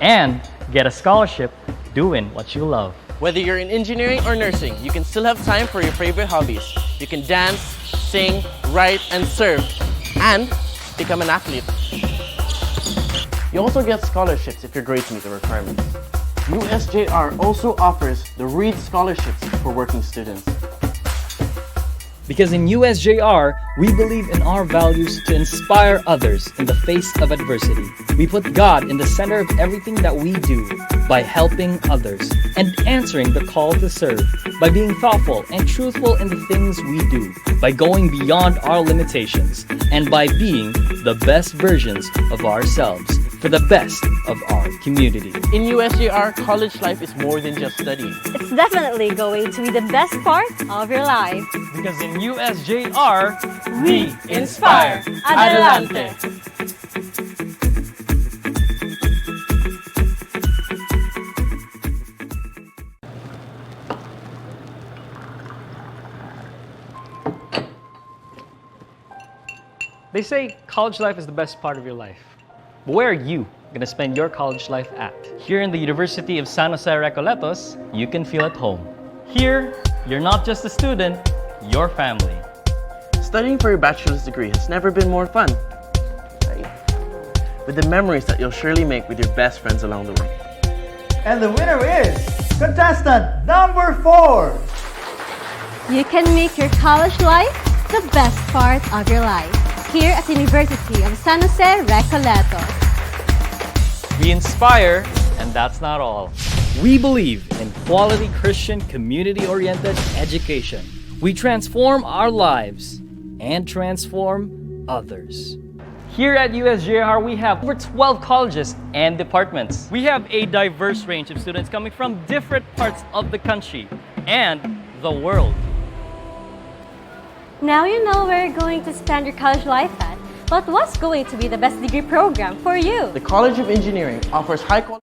And get a scholarship doing what you love. Whether you're in engineering or nursing, you can still have time for your favorite hobbies. You can dance, sing, write, and serve, and become an athlete. You also get scholarships if your grades meet the requirements. USJ-R also offers the Reed Scholarships for working students. Because in USJ-R, we believe in our values to inspire others in the face of adversity. We put God in the center of everything that we do by helping others and answering the call to serve, by being thoughtful and truthful in the things we do, by going beyond our limitations, and by being the best versions of ourselves for the best of our community. In USJ-R, college life is more than just studying. It's definitely going to be the best part of your life. Because in USJ-R, We inspire. Adelante. They say college life is the best part of your life. But where are you going to spend your college life at? Here in the University of San Jose Recoletos, you can feel at home. Here, you're not just a student, you're family. Studying for your bachelor's degree has never been more fun, right? With the memories that you'll surely make with your best friends along the way. And the winner is contestant number 4. You can make your college life the best part of your life here at the University of San Jose Recoletos. We inspire, and that's not all. We believe in quality Christian community-oriented education. We transform our lives and transform others. Here at USJ-R, we have over 12 colleges and departments. We have a diverse range of students coming from different parts of the country and the world. Now you know where you're going to spend your college life at, but what's going to be the best degree program for you? The College of Engineering offers high quality